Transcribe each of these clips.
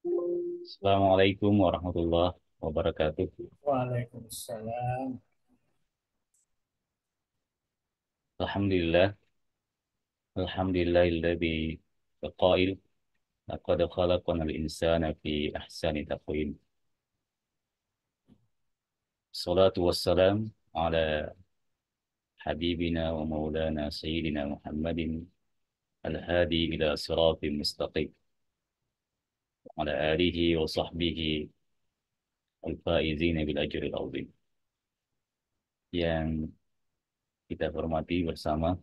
Assalamualaikum warahmatullahi wabarakatuh. Waalaikumsalam. Alhamdulillah, alhamdulillahilladzi qail laqad khalaqnal insana fi ahsani taqwim. Salatu wassalam ala habibina wa maulana sayyidina Muhammadin al-hadi ila siratim mustaqim wa ala alihi wa sahbihi al-faizina bil ajril azim. Yang kita hormati bersama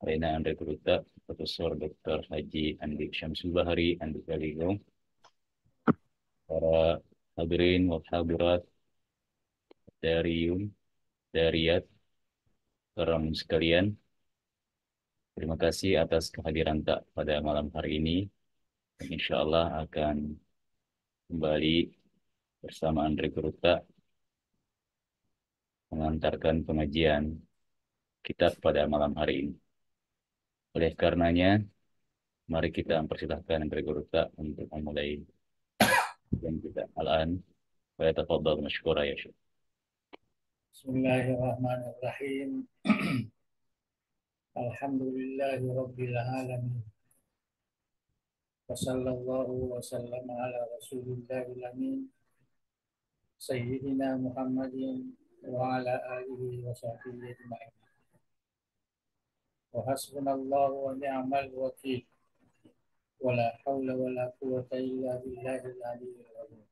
Rena Andre Kuruta, Profesor Dr. Haji Andi Syamsul Bahari Andi Kaligo, para hadirin wal hadirat dari Dariyat kaum sekalian, terima kasih atas kehadiran tak pada malam hari ini. Insya Allah akan kembali bersama Andre Kuruta mengantarkan pengajian kitab pada malam hari ini. Oleh karenanya, mari kita mempersilahkan Andre Kuruta untuk memulai yang kita al-an. Wa yatafadhal mashkura ya Syekh. Bismillahirrahmanirrahim. Alhamdulillahi Rabbil Alamin. Wassallallahu wasallam ala rasulillahil amin. Sayyidina Muhammadin wa ala alihi wa sahbihi ajma'in. Wa hasbunallahu wa ni'mal wakil. Wa la hawla wa la quwwata illa billahil aliyyil azim.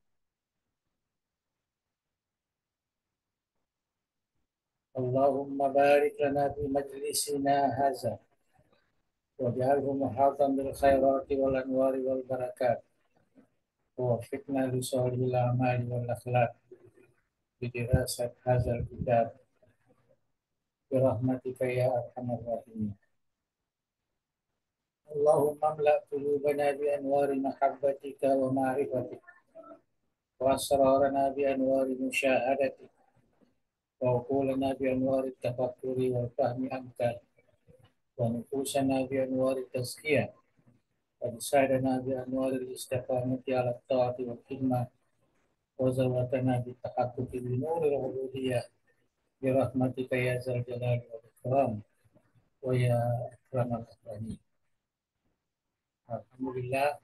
Allahumma barik lana fi majlisina hadza. واجعله محاطا بالخيرات والأنوار والبركات ووفقنا لصالح الأعمال والأخلاق بدراسة هذا الكتاب برحمتك يا أرحم الراحمين. اللهم املأ قلوبنا بأنوار محبتك ومعرفتك وأسرارنا بأنوار مشاهدتك وعقولنا بأنوار التفكر والفهم عنك ونفوسنا بأنوار التزكية وأجسادنا بأنوار الاستقامة على الطاعة والخدمة وزواتنا بالتحقق بنور العبودية برحمتك يا ذا الجلال والإكرام ويا أكرم الأكرمين. Alhamdulillah,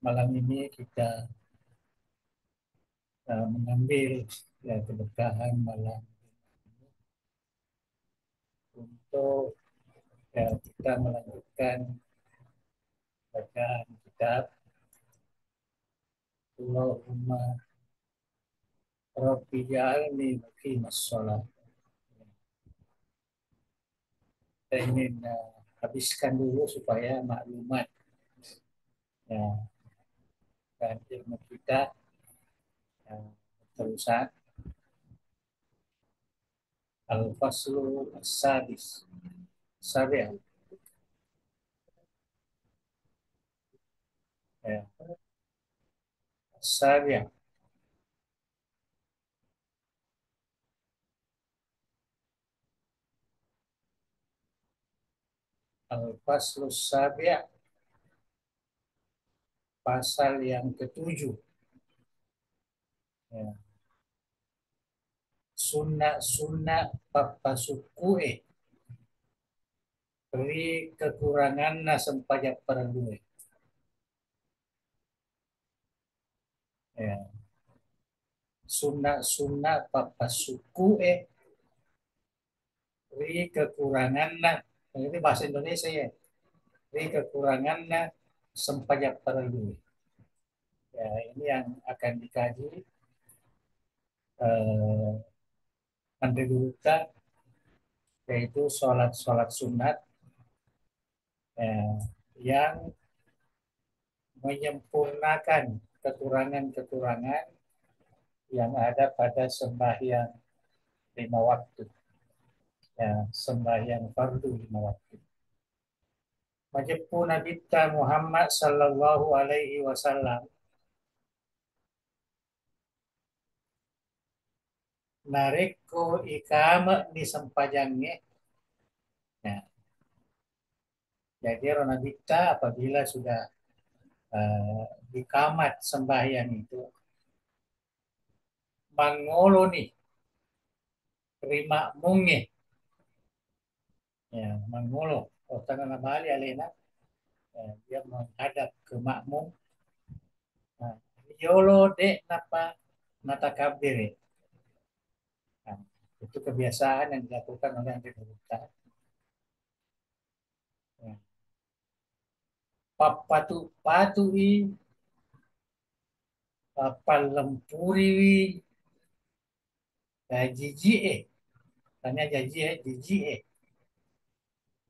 malam ini kita mengambil ya keberkahan malam untuk kita melanjutkan bacaan kitab Allahumma Rabbi ja'alni muqimas shalah. Kita ingin habiskan dulu supaya maklumat ya, dan ilmu kita terusan. Al-Faslu As-Sadis Sabi' ya. As-Sabi' Al-Faslu Sabi' pasal yang ketujuh ya. Sunnah-sunnah papasukue beri kekurangan sempajak perlu ya. Sunnah-sunnah papasukue beri kekurangan ini bahasa Indonesia ya, beri kekurangan sempajak perlu ya. Ini yang akan dikaji menderuta, yaitu sholat sunat ya, yang menyempurnakan kekurangan-kekurangan yang ada pada sembahyang lima waktu ya, sembahyang fardu lima waktu. Majapun Nabi Muhammad sallallahu alaihi wasallam nareko ikama di sempajangnya ya. Jadi Ronabita apabila sudah di kamat sembahyang itu mangolo nih terima munge ya mangolo oh tangan bali alena dia menghadap ke makmum nah, yolo de napa nata kabir nah, itu kebiasaan yang dilakukan oleh Andri Gupta ya. Papatu patui palempuri jiji tanya jaji jiji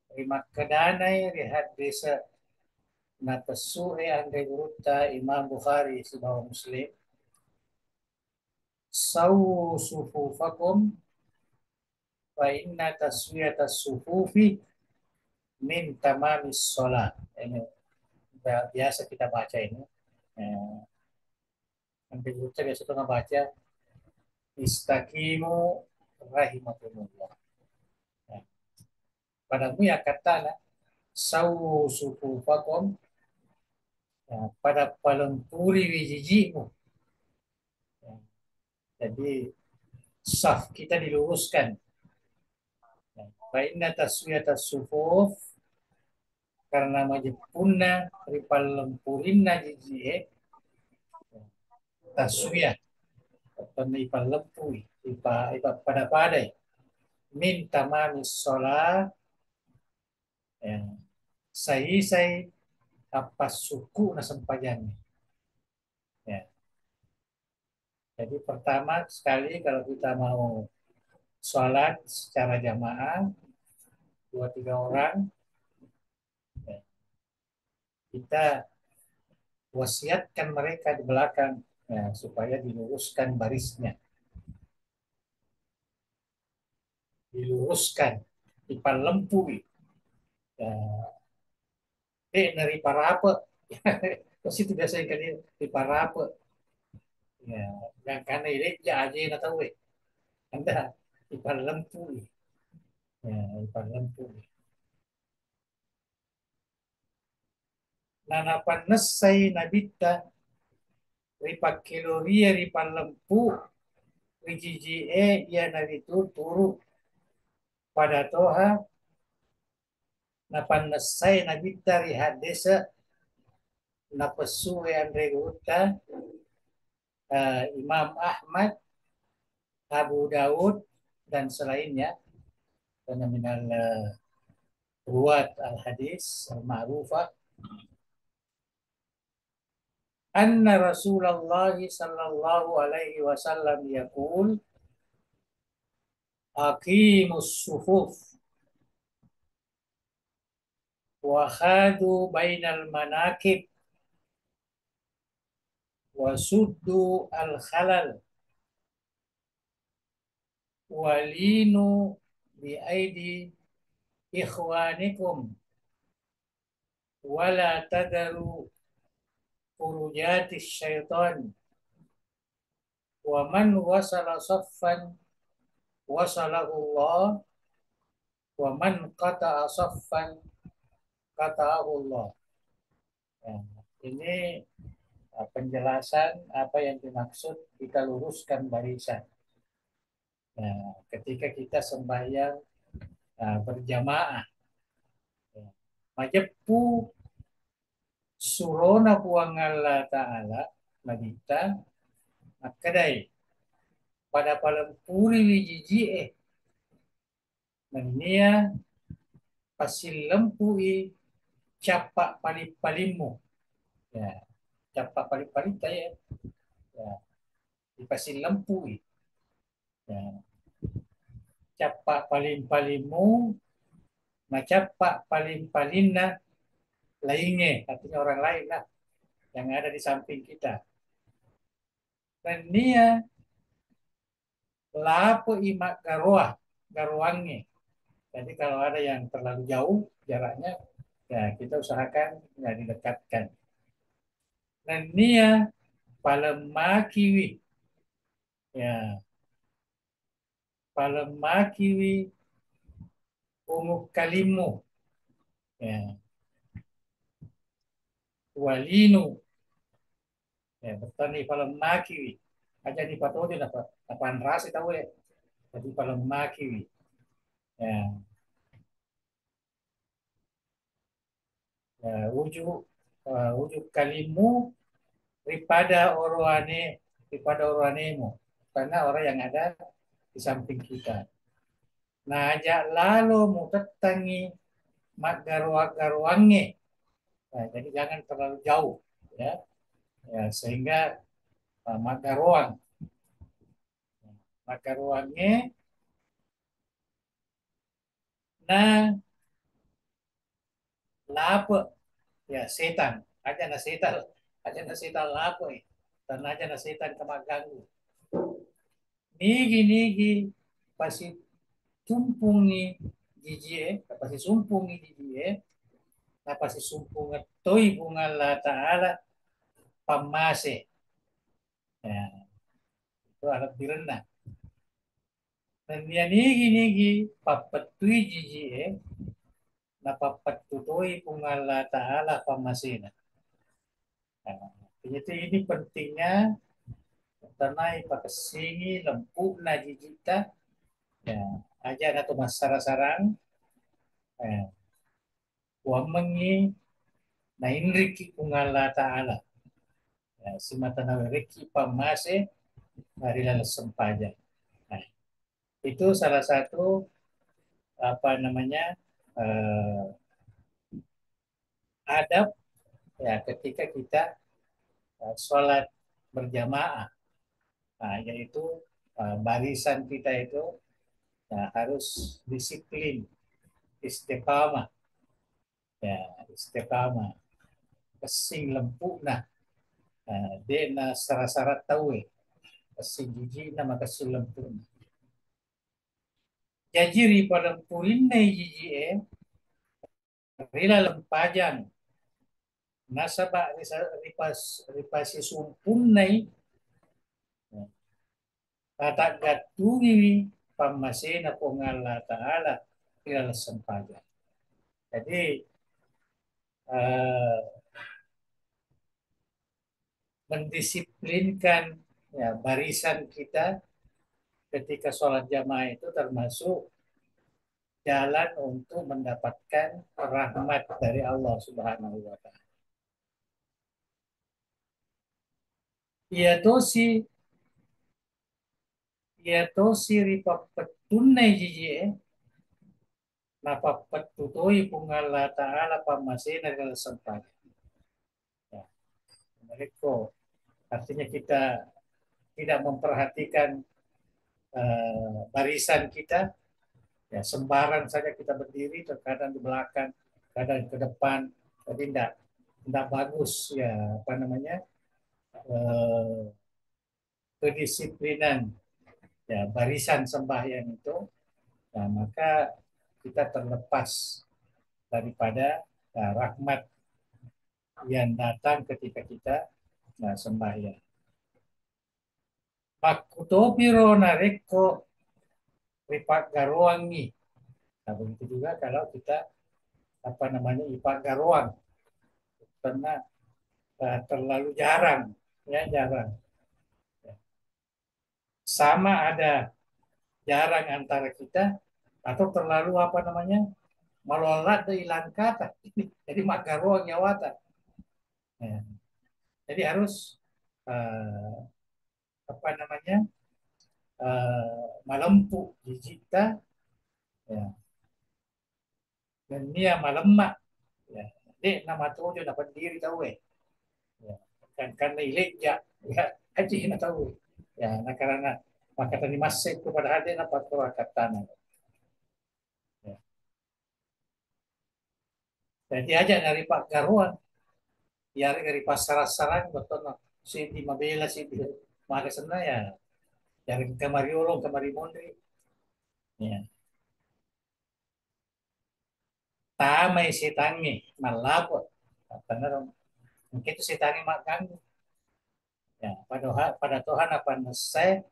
terima kedanai rehat desa napesu Andri Gupta Imam Bukhari Sibawah Muslim sawu sufufakum fa inna taswiyatas sufufi min tamamis sholat. Ini biasa kita baca ini. Nanti kita biasa tuh baca istaqimu rahimakumullah. Nah, padamu ya kata lah, sawu sufufakum ya, pada palempuri wijijimu. Ya, jadi saf kita diluruskan. Ya, fa inna taswiyatas sufuf karena majepunna ripallempurinna jijie taswiyah pendipan lepui ipa pada padai minta manis sholat ya, sai apa suku na sempajangnya ya. Jadi pertama sekali kalau kita mau sholat secara jamaah 2-3 orang ya, kita wasiatkan mereka di belakang ya, supaya diluruskan barisnya diluruskan dipalempui ya, dari para apa terus itu biasanya kali di para apa ya yang karena ini ya aja na tahu anda ipar lempu ya ipar lempu nana panas say nabita ripak kiloria ripan lempu wijiji ya nabitu turu pada toha napanas say nabita rihat desa napesu Andre Gupta Imam Ahmad Abu Daud dan selainnya fenomenal ruwat al-hadis al-ma'rufah anna Rasulullah sallallahu alaihi wasallam yaqul aqimus sufuf wa khadu bainal manakib wa suddu al khalal walinu bi aidi ikhwanikum wala tadaru furujatis syaitan wa man wasala saffan wasalahu Allah wa man qata'a saffan qata'ahu Allah. Ya, ini penjelasan apa yang dimaksud kita luruskan barisan. Nah, ketika kita sembahyang berjamaah, ya, majepu surona puang Allah Ta'ala nabita makadai pada palempuri wijiji nania pasil lempui capak palip-palimu ya capak palip-palip ya ya di pasil lempui ya capak palim-palimu nah capak palim-palinna lainnya artinya orang lain lah yang ada di samping kita dan dia lapo imak garuah garuangnya. Jadi kalau ada yang terlalu jauh jaraknya, ya kita usahakan ya didekatkan. Dan dia palemakiwi, ya palemakiwi umuk kalimu, ya walinu ya bertani palam maki aja di patojo dapat apaan rasa tahu ya jadi palam maki ya, ya ujuk kalimu daripada oroanemu karena orang yang ada di samping kita. Nah, aja lalu mau tetangi mak garwa-garwange. Nah, jadi jangan terlalu jauh ya. Ya sehingga mak garwang. Mak garwange nah lape ya setan. Aja na setan lape. Dan aja na setan kemaganggu. Nigi pasti tumpungi jijie, pasti sumpungi jijie, pasti sumpungi toi bunga la ta'ala pamase. Ya, itu alat direnang. Dan dia nigi papatui jijie, napapatutoi bunga la ta'ala pamasena. Nah, jadi ini pentingnya tanai pakasingi lempuk na jijita ya aja atau masara sarang ya, wamengi na inriki kungala ta'ala ya, si matana riki pamase dari lalas sempaja. Nah, itu salah satu apa namanya eh, adab ya ketika kita sholat berjamaah. Nah, yaitu barisan kita itu harus disiplin, istiqamah, ya istiqamah, kesing lempuk nah, dia na syarat-syarat tahu kesing jiji nama kesing lempuk. Jajiri pada purinai jiji rila lempajan nasaba ripasi sumpunai kata gatungi pamasena pongala ta'ala rila sempajan. Jadi eh, mendisiplinkan ya, barisan kita ketika sholat jamaah itu termasuk jalan untuk mendapatkan rahmat dari Allah Subhanahu wa taala. Ia tosi ripapetunai jiji napapetutoi pungala ta'ala pamasena dalam sempat. Ya, mereka artinya kita tidak memperhatikan barisan kita, ya sembarang saja kita berdiri, terkadang di belakang, kadang ke depan, jadi tidak bagus ya apa namanya kedisiplinan ya barisan sembahyang itu, nah, maka kita terlepas daripada rahmat yang datang ketika kita sembahyang. Makutopiro nareko ripak garuangi. Nah, begitu juga kalau kita apa namanya ipak garuang karena terlalu jarang ya jarang. Sama ada jarang antara kita atau terlalu apa namanya malolat de ilang kata. Jadi mak garuang nyawata. Ya. Jadi harus apa namanya malempu dijita ya. Dan dia malemak ya. Dek nama tujuh dapat diri tahu ya. Kan karena ileja ya haji na tahu ya nah karena maka tadi masih kepada hati dapat kata ya. Jadi aja dari Pak Garuan ya dari pasar sarang betul no Siti Mabela Siti maka sana ya dari kamari ulung kamari mondri ya tamai sitangi malapot karena mungkin itu sitangi makan ya pada Tuhan apa nasai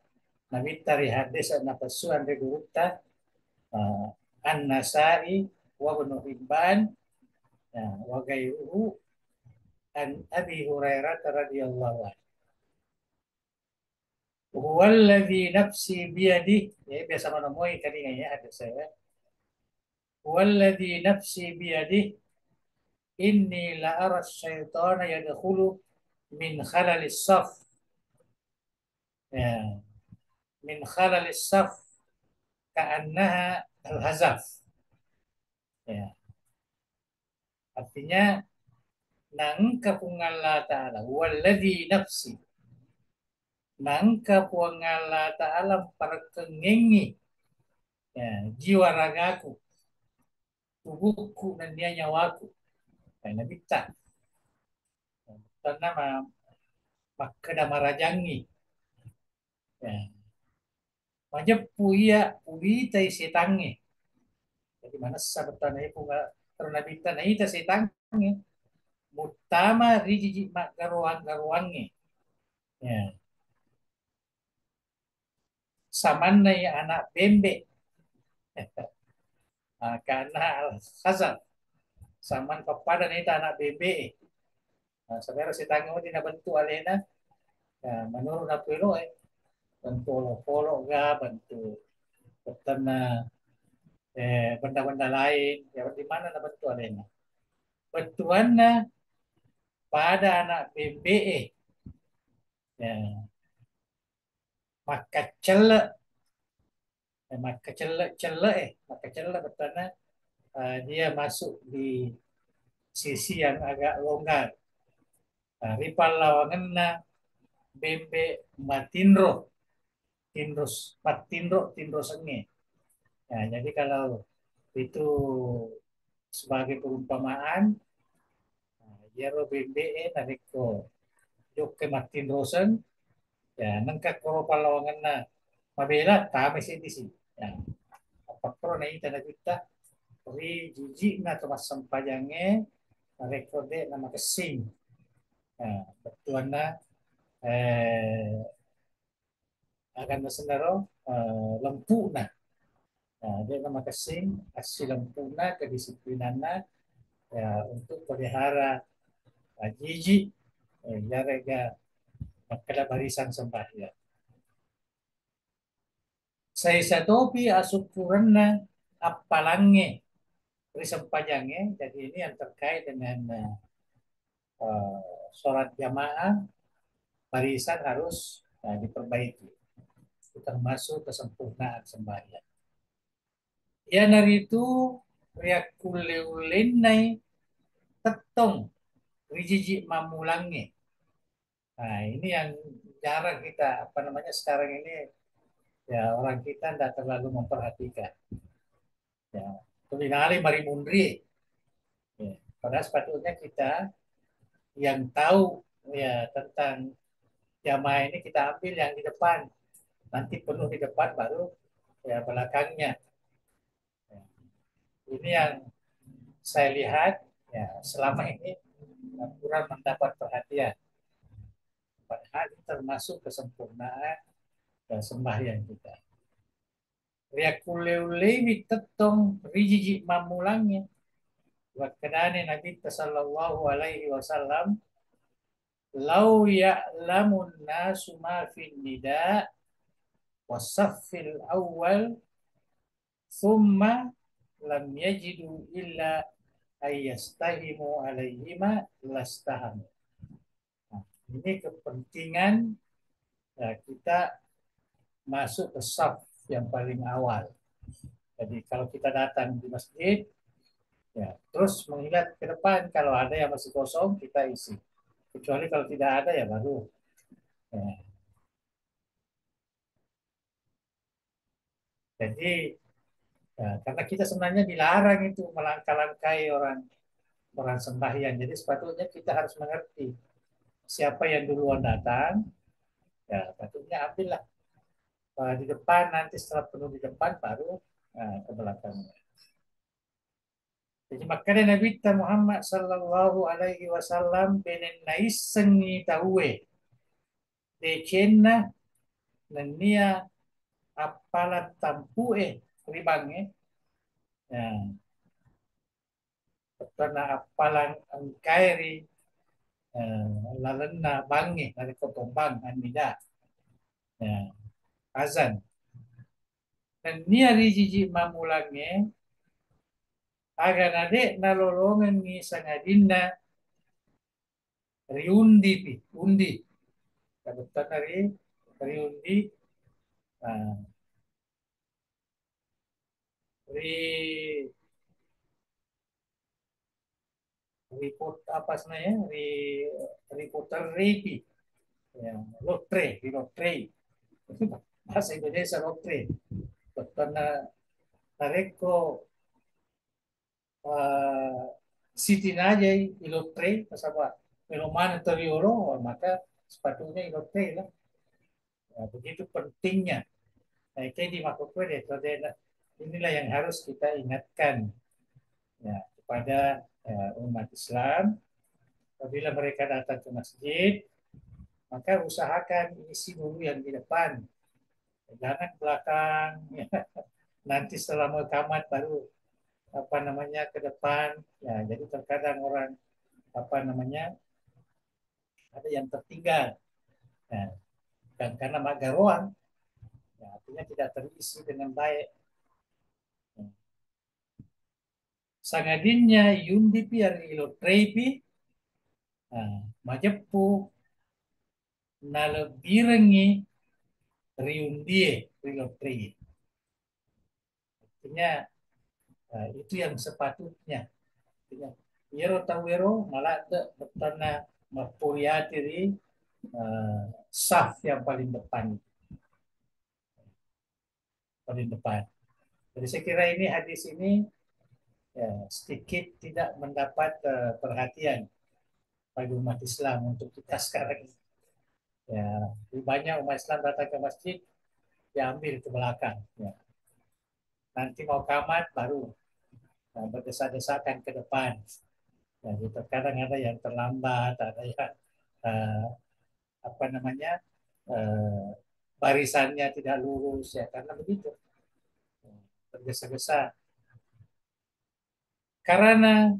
nabi tari hadis napasuan regurita an nasai wa ibnu hibban ya, wa gairuhu an Abi Hurairah radhiyallahu anhu. Huwallazi nafsi biyadihi, ya biasa menemui tadi ya ada saya. Huwallazi nafsi biyadihi inni la ara syaitana yadkhulu min khalalis saf. Ya, min khalalis saf ka'annaha al-hazaf. Ya, artinya nang kapungalla ta'ala walladzi nafsi nang kapungalla ta'ala perkengengi ya, jiwa ragaku tubuhku dan dia nyawaku karena kita karena makada marajangi ya maja puya puita setange jadi mana sabatana ibu nggak karena bita na ita setange mutama rijiji mak garuang ya samanna ya anak bembe karena al khazan saman kepada ita anak bembe saudara setange mo dinabantu alena menurut aku bentuk polo ga bentuk petana benda-benda lain ya di mana na bentuk alena betuan na pada anak BBE ya maka celek maka celek maka celek betulnya dia masuk di sisi yang agak longgar ripal lawangan na bembe matinro tinros matinro tinro senge ya jadi kalau itu sebagai perumpamaan jero BBE nariko yuk ke Martin Rosen ya nangka koro palawangan na mabela tama di sini ya apa pro na ita na kita ri jiji na tumas sampajange rekode nama kesing ya betuan na eh akan nasendaro lempu na dia nama kesing asli lempu na kedisiplinan na ya untuk pelihara jiji ya rega kada barisan sembahyang saya satopi asukuran na apalange risempajangnya jadi ini yang terkait dengan sholat jamaah barisan harus diperbaiki termasuk kesempurnaan sembahyang ya dari itu riakuleulenai tetong rijiji mamulangnya nah ini yang jarang kita apa namanya sekarang ini ya orang kita tidak terlalu memperhatikan ya tulingali marimundri ya. Padahal sepatutnya kita yang tahu ya tentang jamaah ini kita ambil yang di depan nanti penuh di depan baru ya belakangnya ya. Ini yang saya lihat ya selama ini kurang mendapat perhatian padahal ini termasuk kesempurnaan dan sembahyang kita riakuleulewi tetong rijiji mamulangnya buat kedane Nabi sallallahu alaihi wasallam lau ya'lamun nasu ma fin nida wasaffil awal thumma lam yajidu illa ayyastahimu alaihima lastaham. Nah, ini kepentingan ya, kita masuk ke saf yang paling awal. Jadi kalau kita datang di masjid, ya terus mengingat ke depan kalau ada yang masih kosong kita isi. Kecuali kalau tidak ada ya baru. Ya. Jadi ya, karena kita sebenarnya dilarang itu melangkah-langkai orang orang sembahyang. Jadi sepatutnya kita harus mengerti siapa yang duluan datang, ya patutnya ambillah di depan nanti setelah penuh di depan baru ke belakangnya. Jadi makanya Nabi Muhammad Sallallahu Alaihi Wasallam benen nais sengi tahuwe dekena nenia apalan tampue ribange ya karena apalan engkairi lalena bangi dari kepombang anida azan dan nia di jiji mamulange agar adik nalolongan ni sangadina riundi pi undi kabutan dari riundi uh, ri report apa sebenarnya reporter repi ya lotre di lotre bahasa Indonesia lotre betul na nareko Siti aja ilotre pasapa meloman terioro maka sepatunya ilotre lah. Ya, begitu pentingnya. Nah, itu di Makokwede, inilah yang harus kita ingatkan ya, kepada umat Islam. Apabila mereka datang ke masjid, maka usahakan isi dulu yang di depan, jangan belakang. Ya. Nanti setelah mau tamat baru apa namanya ke depan. Ya, jadi terkadang orang apa namanya ada yang tertinggal. Nah, dan karena magaroan, ya, artinya tidak terisi dengan baik. Ya. Sangadinnya yundi pi ari ilo treipi, majepu na lebirengi riundie rilo trei. Artinya itu yang sepatutnya. Artinya, Iro tawero malah betana mapuriati di saf yang paling depan. Jadi saya kira ini hadis ini ya, sedikit tidak mendapat perhatian bagi umat Islam untuk kita sekarang. Ya, banyak umat Islam datang ke masjid diambil ke belakang. Ya. Nanti mau kamat baru berdesak-desakan ke depan. Jadi terkadang ada yang terlambat, ada yang uh, apa namanya barisannya tidak lurus ya karena begitu tergesa-gesa. Karena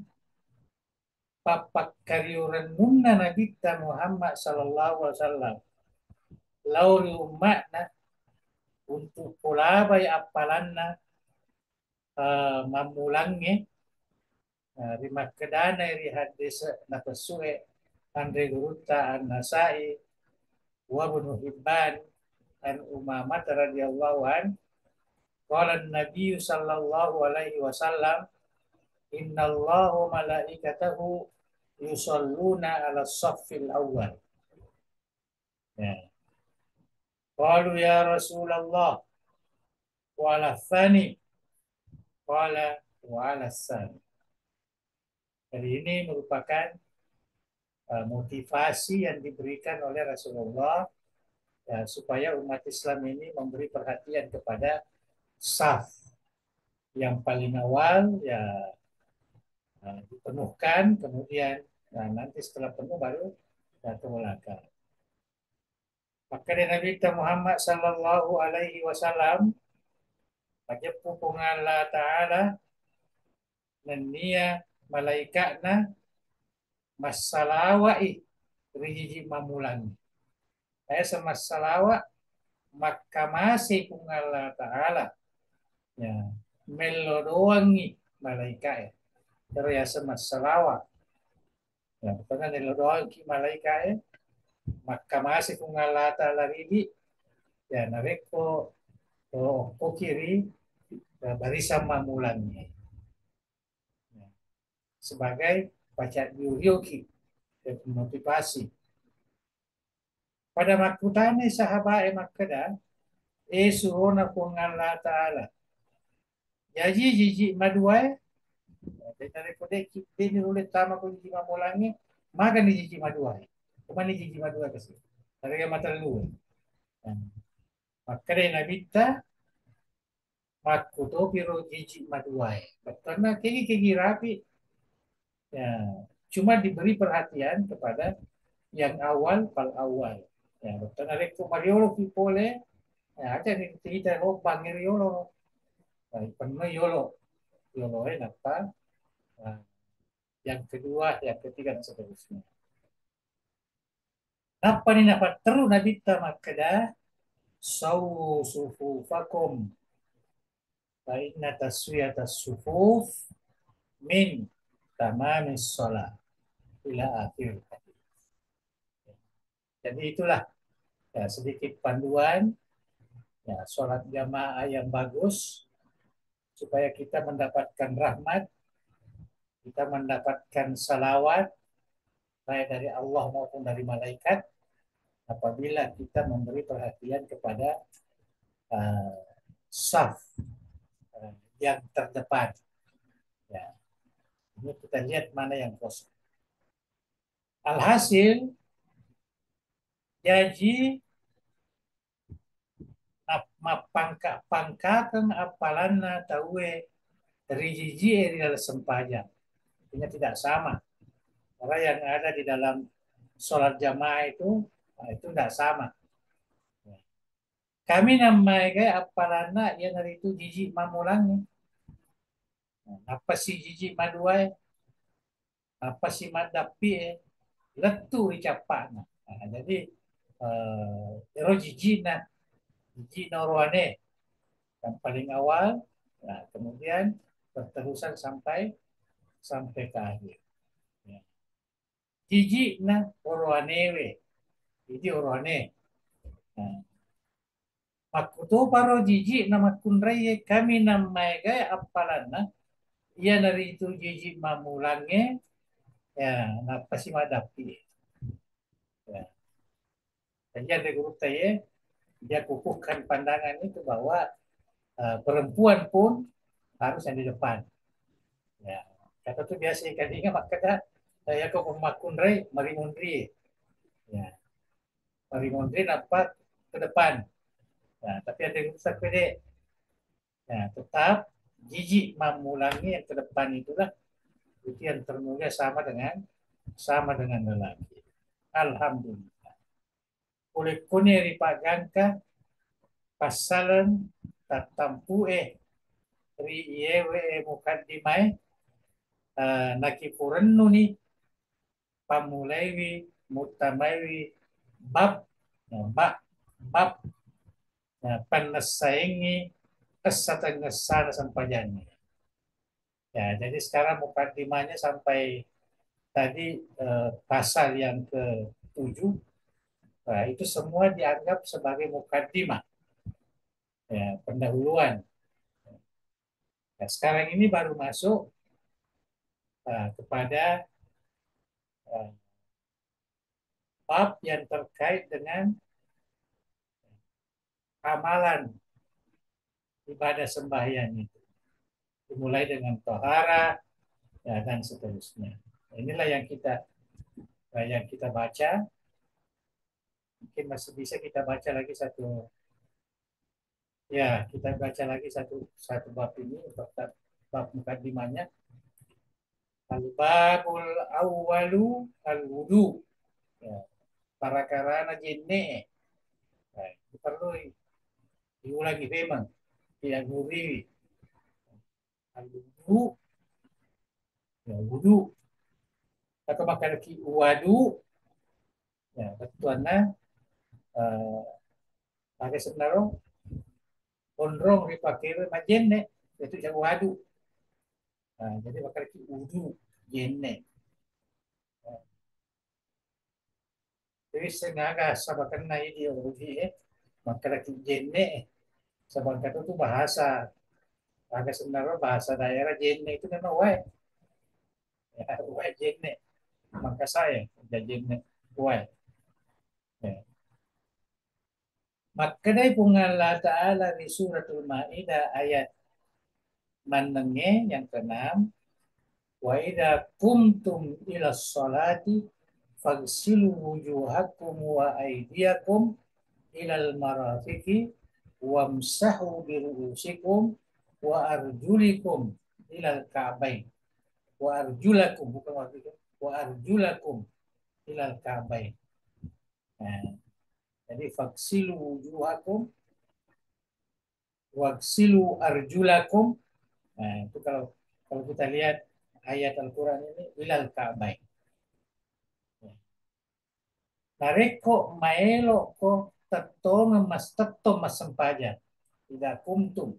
papak kariuran munna Nabi Muhammad Sallallahu Alaihi Wasallam lauri umatna untuk pulabai apalanna mamulangnya rimakkedana ri hadis nafasue Andre Guruta An-Nasai wa Ibnu Hibban an Umamah radhiyallahu an qala Nabi sallallahu alaihi wasallam innallahu malaikatahu yusalluna ala saffil awal. Ya. Qalu ya Rasulullah wa ala tsani qala wa ala tsani. Jadi ini merupakan motivasi yang diberikan oleh Rasulullah ya, supaya umat Islam ini memberi perhatian kepada saf yang paling awal ya dipenuhkan, kemudian nanti setelah penuh baru ke belakang. Maka dari Nabi Muhammad Sallallahu Alaihi Wasallam Pajepu Allah Ta'ala nenia malaikatna masalawai rijiji mamulan. Saya sama salawat maka masih Allah Ta'ala ya melodoangi malaikat ya. Terus sama salawat ya bukan melodoangi malaikat ya maka masih Allah Ta'ala ridi ya nareko o kiri barisan mamulannya ya. Sebagai baca diurioki dan motivasi pada makutane sahabat makada surona kung Allah Ta'ala jadi jiji maduai dari kode ini ulit tama ko jiji mamulangi maka ni jiji maduai kuma ni jiji maduai kasi talaga matalu maka na nabita makuto pero jiji maduai karena kegi rapi ya cuma diberi perhatian kepada yang awal pal awal ya betul ada mariolo pole ya ada nih kita bang riolo penuh yolo yolo apa yang kedua yang ketiga dan seterusnya Apa ni dapat terus Nabi tamakada sawu sufufakum fa inna taswiyatas sufuf min tamamis shalah ila akhir. Jadi itulah ya, sedikit panduan ya, sholat jamaah yang bagus supaya kita mendapatkan rahmat, kita mendapatkan salawat baik dari Allah maupun dari malaikat apabila kita memberi perhatian kepada uh, saf yang terdepan. Ya, ini kita lihat mana yang kosong. Alhasil, jadi mapangka-pangkakan apalana tawe rijiji dalam sempajang. Ini tidak sama. Karena yang ada di dalam sholat jamaah itu tidak sama. Kami namanya apalana yang hari itu jiji mamulangnya. Apa sih jiji maduai? Apa sih madapi? Letu icapana. Jadi ero jiji na jiji norwane yang paling awal, nah, kemudian berterusan sampai sampai ke akhir. Ya. Jiji na orwanewe, jadi orwane. Nah, makuto paro jiji nama kunraye kami namai gaya apalana ia dari itu jiji mamulangnya ya napa sih madapi ya. Jadi ada guru saya dia kukuhkan pandangan itu bahwa perempuan pun harus yang di depan ya. Kata tu biasa ikan ingat maka saya kau pemakunrai mari mundri ya mari mundri napa ke depan ya, tapi ada guru saya pede ya tetap jiji mamulangi yang ke depan itulah itu yang termulia sama dengan lelaki. Alhamdulillah. Oleh kuni ripagangka pasalan tatampu ri iewe mukaddimai nakipurennu ni pamulaiwi mutamaiwi bab bab bab panasaingi kesatan kesana sampaiannya. Ya, jadi sekarang mukaddimahnya sampai tadi pasal yang ke-7 nah, itu semua dianggap sebagai mukaddimah ya, pendahuluan. Nah, sekarang ini baru masuk kepada uh, bab yang terkait dengan amalan ibadah sembahyang itu. Dimulai dengan tohara ya, dan seterusnya. Inilah yang kita baca. Mungkin masih bisa kita baca lagi satu. Ya, kita baca lagi satu bab ini, bab mukadimahnya. Al-babul awwalu al-wudu. Ya, para karana jenne. Nah, itu perlu diulangi memang. Tidak gurih. Al-wudu. Ya, wudu. Atau makan lagi wadu. Ya, betuannya pakai sebenarnya ondrong dipakai majenne itu yang wadu. Nah, jadi bakal wudu jenne. Jadi sengaja sabakan na ideologi maka lagi jenne sabakan itu bahasa agak sebenarnya bahasa daerah jenne itu memang wae ya, wae jenne maka saya jenne wae ya. Maka dari Allah Ta'ala di suratul Ma'idah ayat manenge yang keenam wa idza kumtum ila sholati fagsilu wujuhakum wa aydiyakum ilal marafiqi wamsahu biru'usikum wa arjulikum ilal ka'bain wa arjulakum bukan waktu itu wa arjulakum ilal ka'bain. Nah, jadi faksilu wujuhakum waksilu arjulakum. Nah, itu kalau kita lihat ayat Al-Quran ini ilal ka'bain. Nareko maelo ko tatonga mas tetto mas sempaja. Tidak kuntum.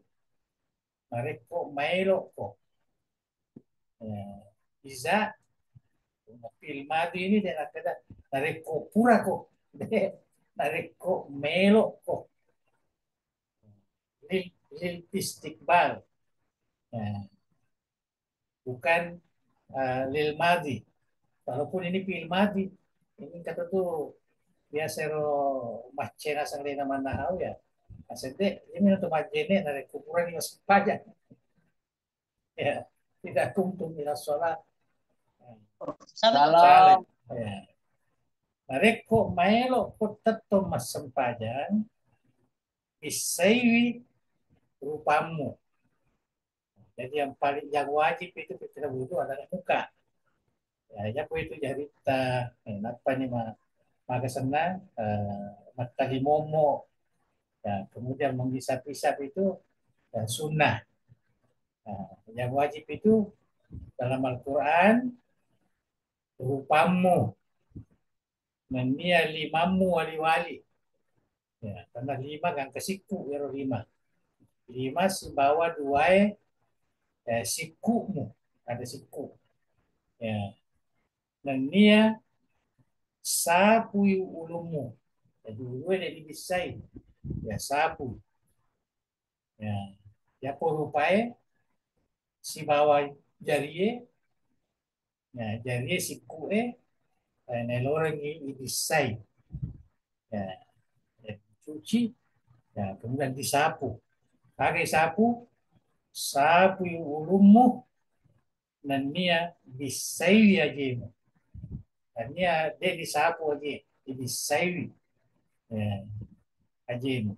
Nareko maelo ko. Ya. Bisa filmado ini dia nak kata nareko pura ko. Nareko melo ko. Lil istiqbal. Ya. Bukan lil madi. Walaupun ini fi'il madi, ini kata tuh biasa ro macena sang lena manahau ya. Asente ini untuk majene dari kuburan yang sepanjang ya. Tidak kuntum ila sholat. Salah. Salam. Ya. Nareko maelo ko tetto mas sempajan isaiwi rupamu. Jadi yang paling yang wajib itu kita wudhu adalah muka. Ya, ya itu jadi ta, apa nih maka senang mata momo. Ya, kemudian menghisap-hisap itu sunnah. Nah, yang wajib itu dalam Al-Quran rupamu, menia limamu wali-wali. Ya, karena lima kan kesiku ya lima. Lima si bawa dua sikumu, ada siku. Ya, menia sapu ulumu. Jadi ulu ada dibisai. Ya sapu. Ya, ya porupai si bawa jari ya jari siku neloreng ibisai. Ya, ya, cuci, ya, kemudian disapu. Pakai sapu, sapu yung ulummu na niya bisaywi aja. Na niya de disapu aja, ibisaywi aja mo.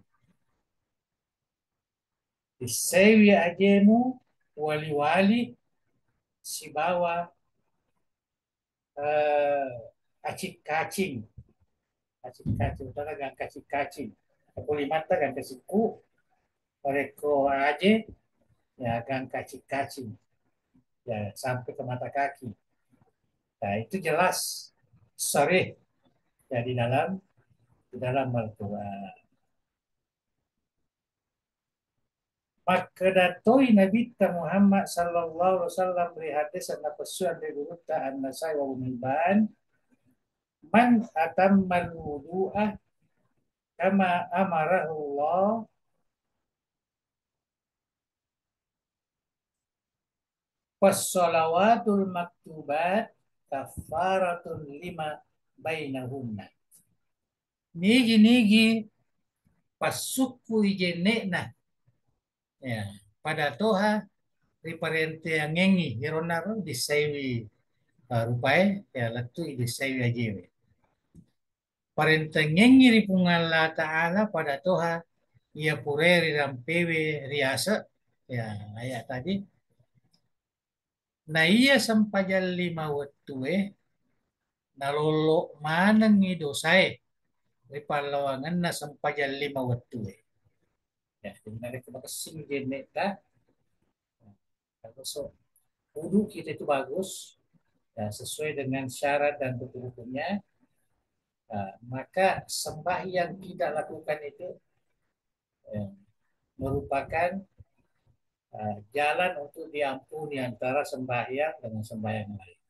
Bisaywi aja mo, wali-wali, si bawa kacing-kacing. Kacing-kacing, talagang kacing-kacing. Ako limata kan kasiku, mereka aja, ya gang kacing-kacing. Ya, sampai ke mata kaki. Nah, itu jelas sharih ya di dalam Al-Quran. Maka datoi Nabi Muhammad sallallahu alaihi wasallam dari hadis dan pesuan dari Urutta An-Nasai wa Ibn man atammal wudu'ah kama amarahu Allah was-shalawatul maktubat kafaratun lima bainahunna. Nigi pasuku ijenekna ya pada toha riparente angengi hironaro disaiwi rupai ya latu disaiwi ajewe parente ngengi ripungala ta'ala pada toha ia pureri rampewe riasa ya ayat tadi na iya sampajal lima waktu nalolo manang idosai ripalawangan na sampajal lima waktu ya jadi kita kesing jeneta so wudhu kita itu bagus ya, sesuai dengan syarat dan hukumnya, maka sembahyang kita lakukan itu ya, merupakan jalan untuk diampuni antara sembahyang dengan sembahyang lain,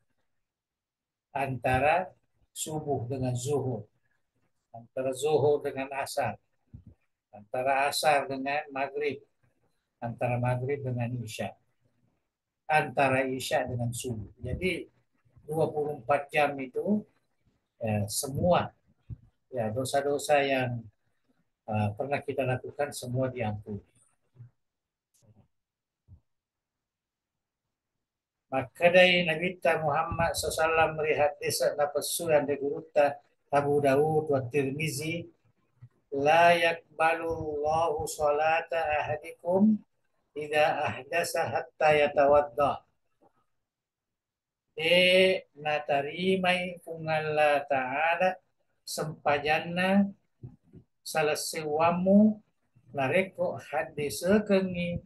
antara subuh dengan zuhur, antara zuhur dengan asar, antara asar dengan maghrib, antara maghrib dengan isya, antara isya dengan subuh. Jadi 24 jam itu ya, semua ya dosa-dosa yang pernah kita lakukan semua diampuni. Maka dari Nabi Muhammad SAW melihat desa nafasu yang digurutta Abu Dawud wa Tirmizi la yakbalu Allahu salata ahadikum idza ahdasa hatta yatawadda. Natarimai pungalla ta'ala sempajanna salasewamu nareko hadis kengi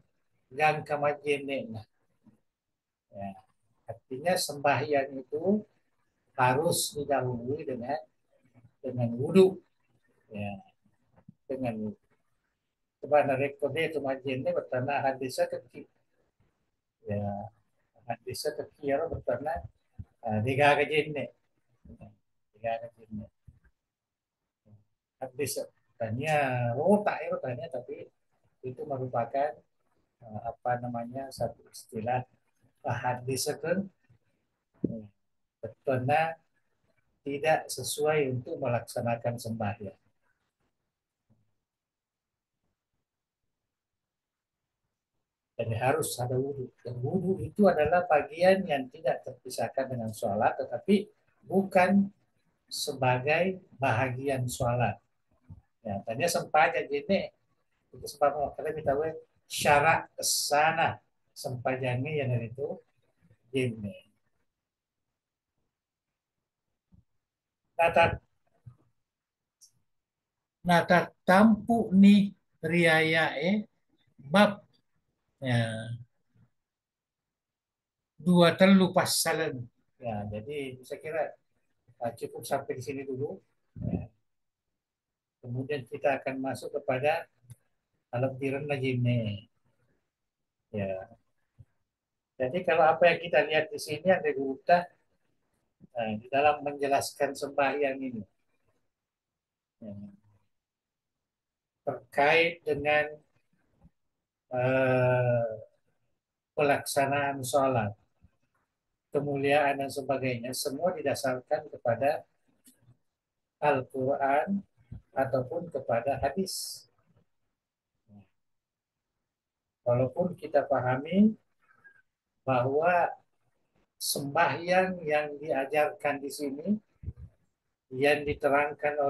gang kamajene. Ya, artinya sembahyang itu harus didahului dengan dengan wudhu, ya, dengan kepada rekodnya itu majinnya bertanah hadisnya kecil, ya, hadisnya kecil bertanah tiga kejinnya, tiga kejinnya hadis tanya, oh tak ya tanya, tapi itu merupakan apa namanya satu istilah hadis kan bertanah tidak sesuai untuk melaksanakan sembahyang. Jadi harus ada wudhu. Dan wudhu itu adalah bagian yang tidak terpisahkan dengan sholat, tetapi bukan sebagai bahagian sholat. Ya, tanya sempat gini, itu sempat kalau kita tahu syarat sana sempajangnya yang itu gini. Nata nata tampu nih riaya bab ya, dua telu pasalan. Ya, jadi saya kira cukup sampai di sini dulu. Ya. Kemudian kita akan masuk kepada alam tiran lagi ini. Ya. Jadi kalau apa yang kita lihat di sini ada Gupta di dalam menjelaskan sembahyang ini ya, terkait dengan eh, pelaksanaan sholat, kemuliaan dan sebagainya, semua didasarkan kepada Al-Quran ataupun kepada hadis. Walaupun kita pahami bahwa sembahyang yang diajarkan di sini, yang diterangkan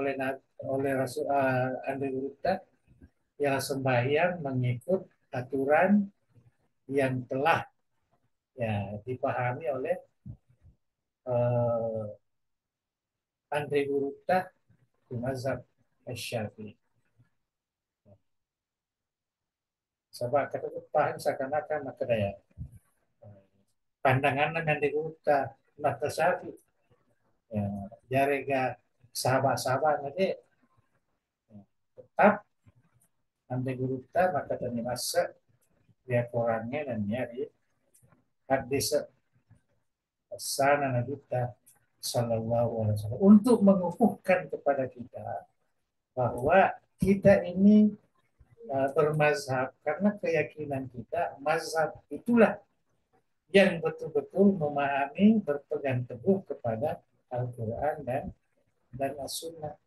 oleh Rasul Andri Gupta, yang sembahyang mengikut aturan yang telah ya dipahami oleh uh, Andri Gupta di mazhab Syafi'i. Sebab kata paham seakan-akan maka daya pandangan yang Gupta mata Syafi'i ya jarega sahabat-sahabat nanti ya, tetap Andri Gupta maka tadi masa dia Qurannya dan nyari hadis sana Nabi kita Sallallahu Alaihi Wasallam untuk mengukuhkan kepada kita bahwa kita ini bermazhab karena keyakinan kita mazhab itulah yang betul-betul memahami berpegang teguh kepada Al-Quran dan As-Sunnah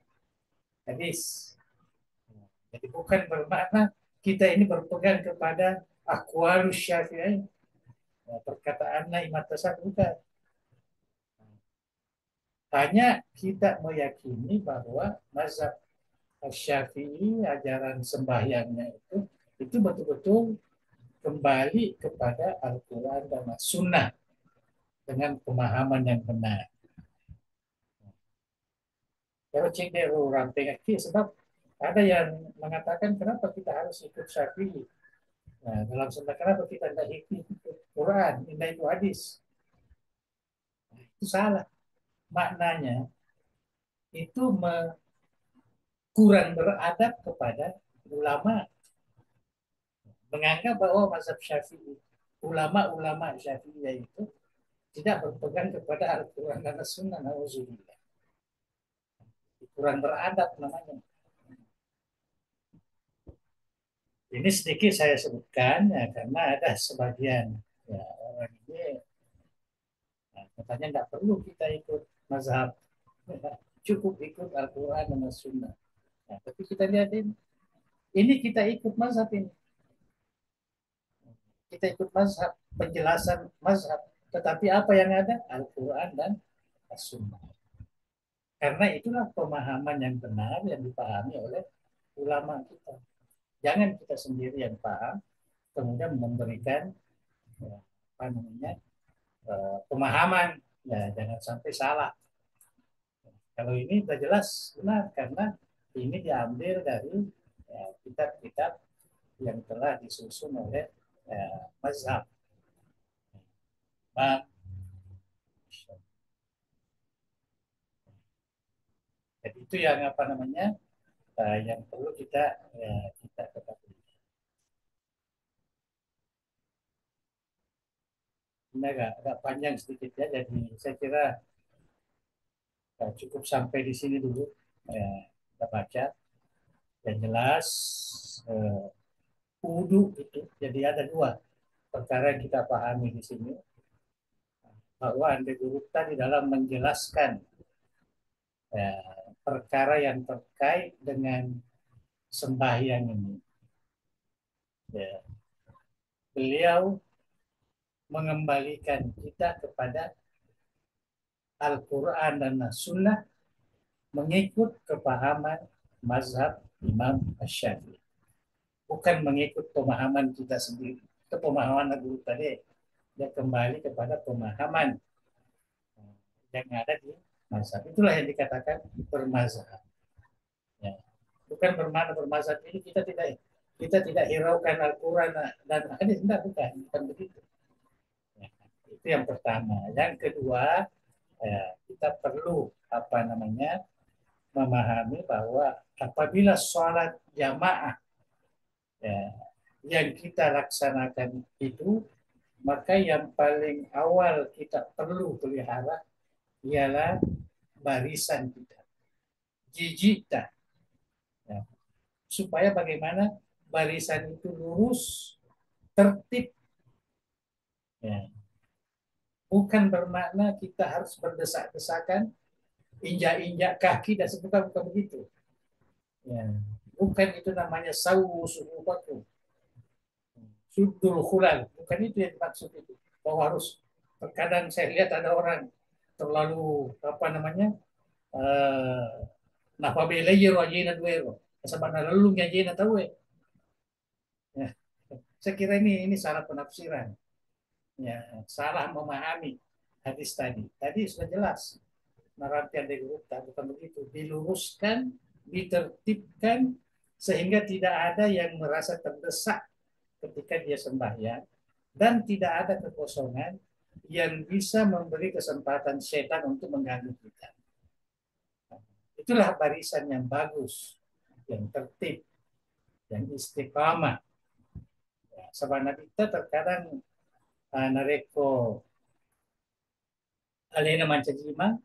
hadis. Jadi bukan bermakna kita ini berpegang kepada aqwalus syafi'i, perkataan Imam Tasawuf, bukan. Hanya kita meyakini bahwa mazhab Syafi'i ajaran sembahyangnya itu betul-betul kembali kepada Al-Quran dan Sunnah dengan pemahaman yang benar. Kalau cek orang pengerti sebab ada yang mengatakan kenapa kita harus ikut Syafi'i. Nah, dalam sembah kenapa kita tidak ikut Quran, tidak itu hadis. Nah, itu salah. Maknanya itu kurang beradab kepada ulama, menganggap bahwa mazhab Syafi'i, ulama-ulama Syafi'iyah itu tidak berpegang kepada Al-Quran dan As-Sunnah. Nauzubillah. Kurang beradab namanya. Ini sedikit saya sebutkan ya, karena ada sebagian ya, orang ini ya, katanya tidak perlu kita ikut mazhab, ya, cukup ikut Al-Quran dan As-Sunnah. Ya, tapi kita lihat ini kita ikut mazhab ini. Kita ikut mazhab, penjelasan mazhab. Tetapi apa yang ada? Al-Quran dan As-Sunnah. Karena itulah pemahaman yang benar yang dipahami oleh ulama kita. Jangan kita sendiri yang paham, kemudian memberikan ya, apa namanya pemahaman. Ya, jangan sampai salah. Kalau ini sudah jelas benar karena ini diambil dari ya, kitab-kitab yang telah disusun oleh ya, mazhab. Jadi Itu yang apa namanya, yang perlu kita kita ketahui. Ini agak panjang sedikit ya, jadi saya kira cukup sampai di sini dulu. Kita baca yang jelas, eh, wudhu itu. Jadi ada dua perkara yang kita pahami di sini, bahwa Ande Gurukta di dalam menjelaskan perkara yang terkait dengan sembahyang ini. Ya, beliau mengembalikan kita kepada Al-Quran dan Sunnah mengikut kepahaman mazhab Imam Syafi'i. Bukan mengikut pemahaman kita sendiri. Itu pemahaman Guru tadi. Dia kembali kepada pemahaman yang ada di mazhab. Itulah yang dikatakan bermazhab. Ya. Bukan bermakna bermazhab ini kita tidak hiraukan Al-Quran dan hadis, bukan begitu. Ya. Itu yang pertama. Yang kedua, kita perlu apa namanya memahami bahwa apabila sholat jamaah ya, yang kita laksanakan itu, maka yang paling awal kita perlu pelihara ialah barisan kita, jijita, ya. Supaya bagaimana barisan itu lurus, tertib, ya. Bukan bermakna kita harus berdesak-desakan, injak-injak kaki dan sebagainya, bukan begitu. Ya. Bukan itu namanya sawu suhu baku, sudul khulal, bukan itu yang dimaksud itu. Bahwa harus, terkadang saya lihat ada orang terlalu apa namanya, eh napabela yero ajena duero, sabana lelung ajena tahu ya. Saya kira ini salah penafsiran, ya, salah memahami hadis tadi. Tadi sudah jelas narasi dari Gurukta, bukan begitu, diluruskan, ditertibkan sehingga tidak ada yang merasa terdesak ketika dia sembahyang, dan tidak ada kekosongan yang bisa memberi kesempatan setan untuk mengganggu kita. Itulah barisan yang bagus, yang tertib, yang istiqamah. Ya, sabana kita terkadang nareko alena mancajima,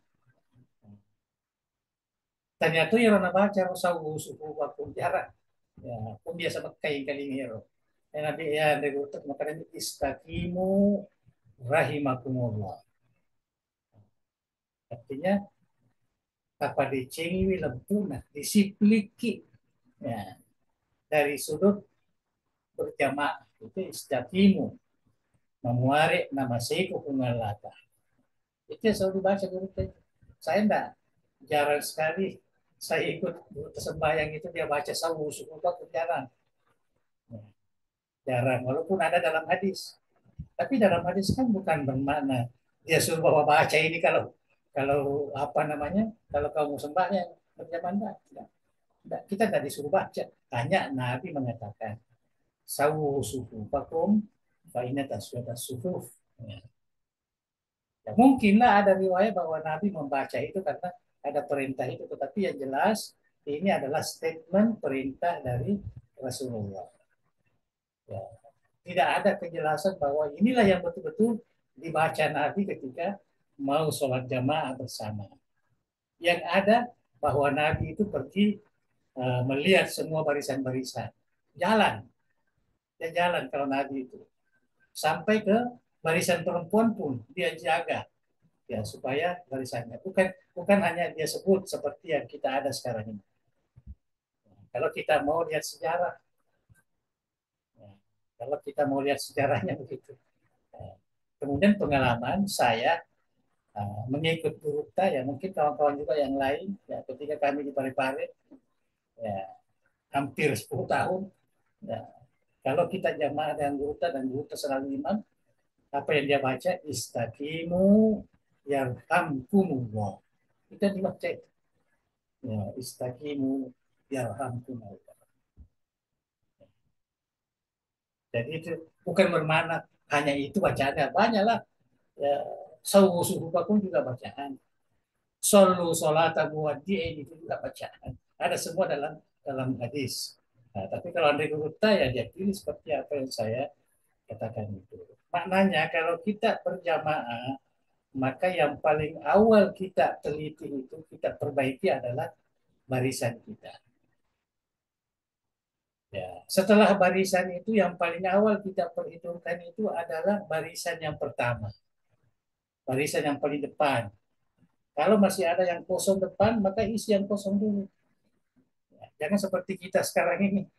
ternyata yang orang baca sawu suku waktu jarak, ya pun biasa pakai kali hero. Dan nabi ya dari utak makanya istaqimu rahimakumullah. Artinya apa dicengi lempuna, disipliki, ya, dari sudut berjamaah itu istaqimu, memuari nama seiku kungalata. Itu yang selalu dibaca guru. Saya enggak, jarang sekali saya ikut sembahyang itu dia baca sawu suku aku jarang. Ya, jarang, walaupun ada dalam hadis. Tapi dalam hadis kan bukan bermakna dia suruh bawa baca ini kalau kalau apa namanya, kalau kamu sembahyang berjamaah enggak. Kita tidak disuruh baca. Hanya Nabi mengatakan sawu sufu fakum fa'inat aswadas sufuf. Ya. Ya, mungkinlah ada riwayat bahwa Nabi membaca itu karena ada perintah itu, tetapi yang jelas ini adalah statement perintah dari Rasulullah. Ya. Tidak ada kejelasan bahwa inilah yang betul-betul dibaca Nabi ketika mau sholat jamaah bersama. Yang ada bahwa Nabi itu pergi melihat semua barisan-barisan. Jalan, dia jalan kalau Nabi itu. Sampai ke barisan perempuan pun dia jaga, ya, supaya barisannya bukan bukan hanya dia sebut seperti yang kita ada sekarang ini. Kalau kita mau lihat sejarah, ya, kalau kita mau lihat sejarahnya begitu. Ya. Kemudian pengalaman saya mengikut Gurukta, ya mungkin kawan-kawan juga yang lain, ya, ketika kami di Parepare, ya, hampir 10 tahun, ya, kalau kita jamaah dengan Gurukta dan Gurukta selalu imam, apa yang dia baca istaqimu yarhamkumullah, kita dibaca ya, istaqimu yarhamkumullah. Jadi itu bukan bermakna hanya itu bacaannya, banyaklah ya, sawu suhu pun juga bacaan. Sallu salata muwaddi'in itu juga bacaan. Ada semua dalam dalam hadis. Nah, tapi kalau Andre Guruta ya dia pilih seperti apa yang saya katakan itu. Maknanya kalau kita berjamaah, maka yang paling awal kita teliti itu, kita perbaiki adalah barisan kita. Ya, setelah barisan itu yang paling awal kita perhitungkan itu adalah barisan yang pertama, barisan yang paling depan. Kalau masih ada yang kosong depan, maka isi yang kosong dulu. Ya, jangan seperti kita sekarang ini,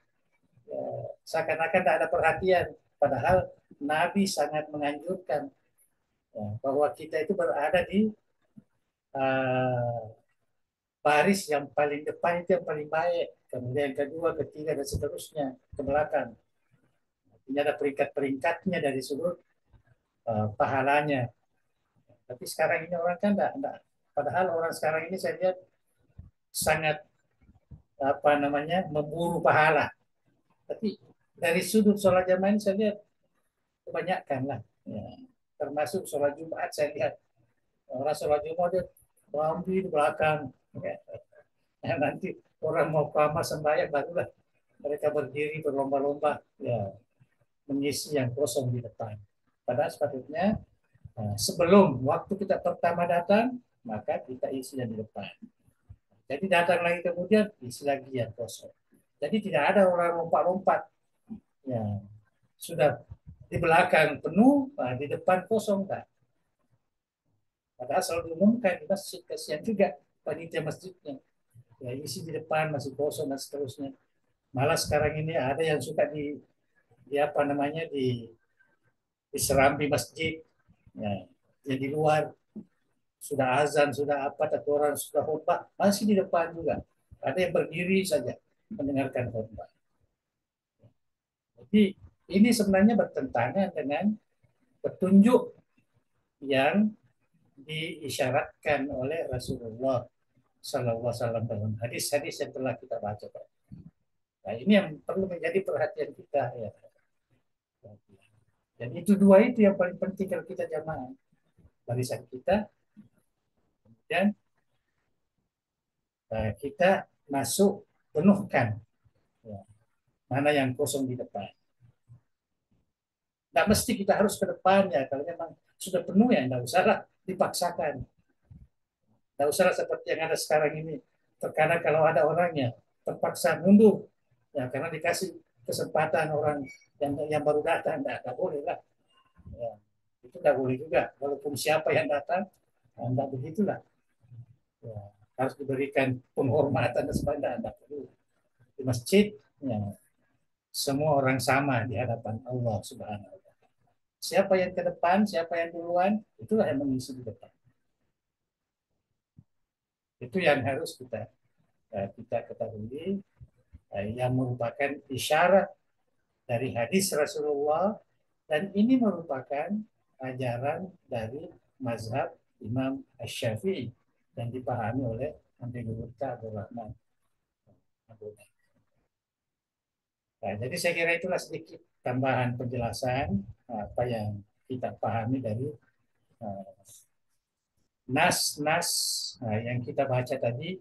ya, seakan-akan tidak ada perhatian. Padahal Nabi sangat menganjurkan ya, bahwa kita itu berada di uh, baris yang paling depan itu yang paling baik. Kemudian yang kedua, ketiga, dan seterusnya ke belakang. Ini ada peringkat-peringkatnya dari sudut pahalanya. Tapi sekarang ini orang kan enggak. Padahal orang sekarang ini saya lihat sangat apa namanya memburu pahala. Tapi dari sudut sholat jamaah ini saya lihat kebanyakan lah. Ya. Termasuk sholat Jumat saya lihat orang sholat Jumat dia bambi di belakang. Ya. Ya, nanti orang mau kamar sembahyang barulah mereka berdiri berlomba-lomba ya mengisi yang kosong di depan. Padahal sepatutnya sebelum waktu kita pertama datang maka kita isi yang di depan. Jadi datang lagi kemudian isi lagi yang kosong. Jadi tidak ada orang lompat-lompat. Ya, sudah di belakang penuh, nah, di depan kosong tak. Padahal selalu diumumkan di masjid, kasihan juga panitia masjidnya. Ya, isi di depan masih kosong dan seterusnya. Malah sekarang ini ada yang suka di apa namanya di serambi masjid, ya, yang di luar sudah azan, sudah apa, satu orang sudah khutbah, masih di depan juga. Ada yang berdiri saja mendengarkan khutbah. Jadi ini sebenarnya bertentangan dengan petunjuk yang diisyaratkan oleh Rasulullah Sallallahu Alaihi Wasallam dalam hadis-hadis yang telah kita baca. Nah, ini yang perlu menjadi perhatian kita ya. Dan itu dua itu yang paling penting kalau kita jamaah barisan kita dan kita masuk penuhkan ya, mana yang kosong di depan. Tidak mesti kita harus ke depan ya kalau memang sudah penuh ya tidak usahlah dipaksakan. Tidak usahlah seperti yang ada sekarang ini. Terkadang kalau ada orangnya terpaksa mundur ya karena dikasih kesempatan orang yang baru datang, tidak boleh lah. Ya, itu tidak boleh juga. Walaupun siapa yang datang, tidak begitulah. Ya, harus diberikan penghormatan dan sebagainya. Tidak perlu. Di masjid, ya, semua orang sama di hadapan Allah Subhanahu wa Ta'ala. Siapa yang ke depan, siapa yang duluan, itulah yang mengisi di depan. Itu yang harus kita ketahui yang merupakan isyarat dari hadis Rasulullah dan ini merupakan ajaran dari mazhab Imam Asy-Syafi'i dan dipahami oleh Nabi Muhammad Abdul Rahman. Nah, jadi saya kira itulah sedikit tambahan penjelasan apa yang kita pahami dari nas-nas yang kita baca tadi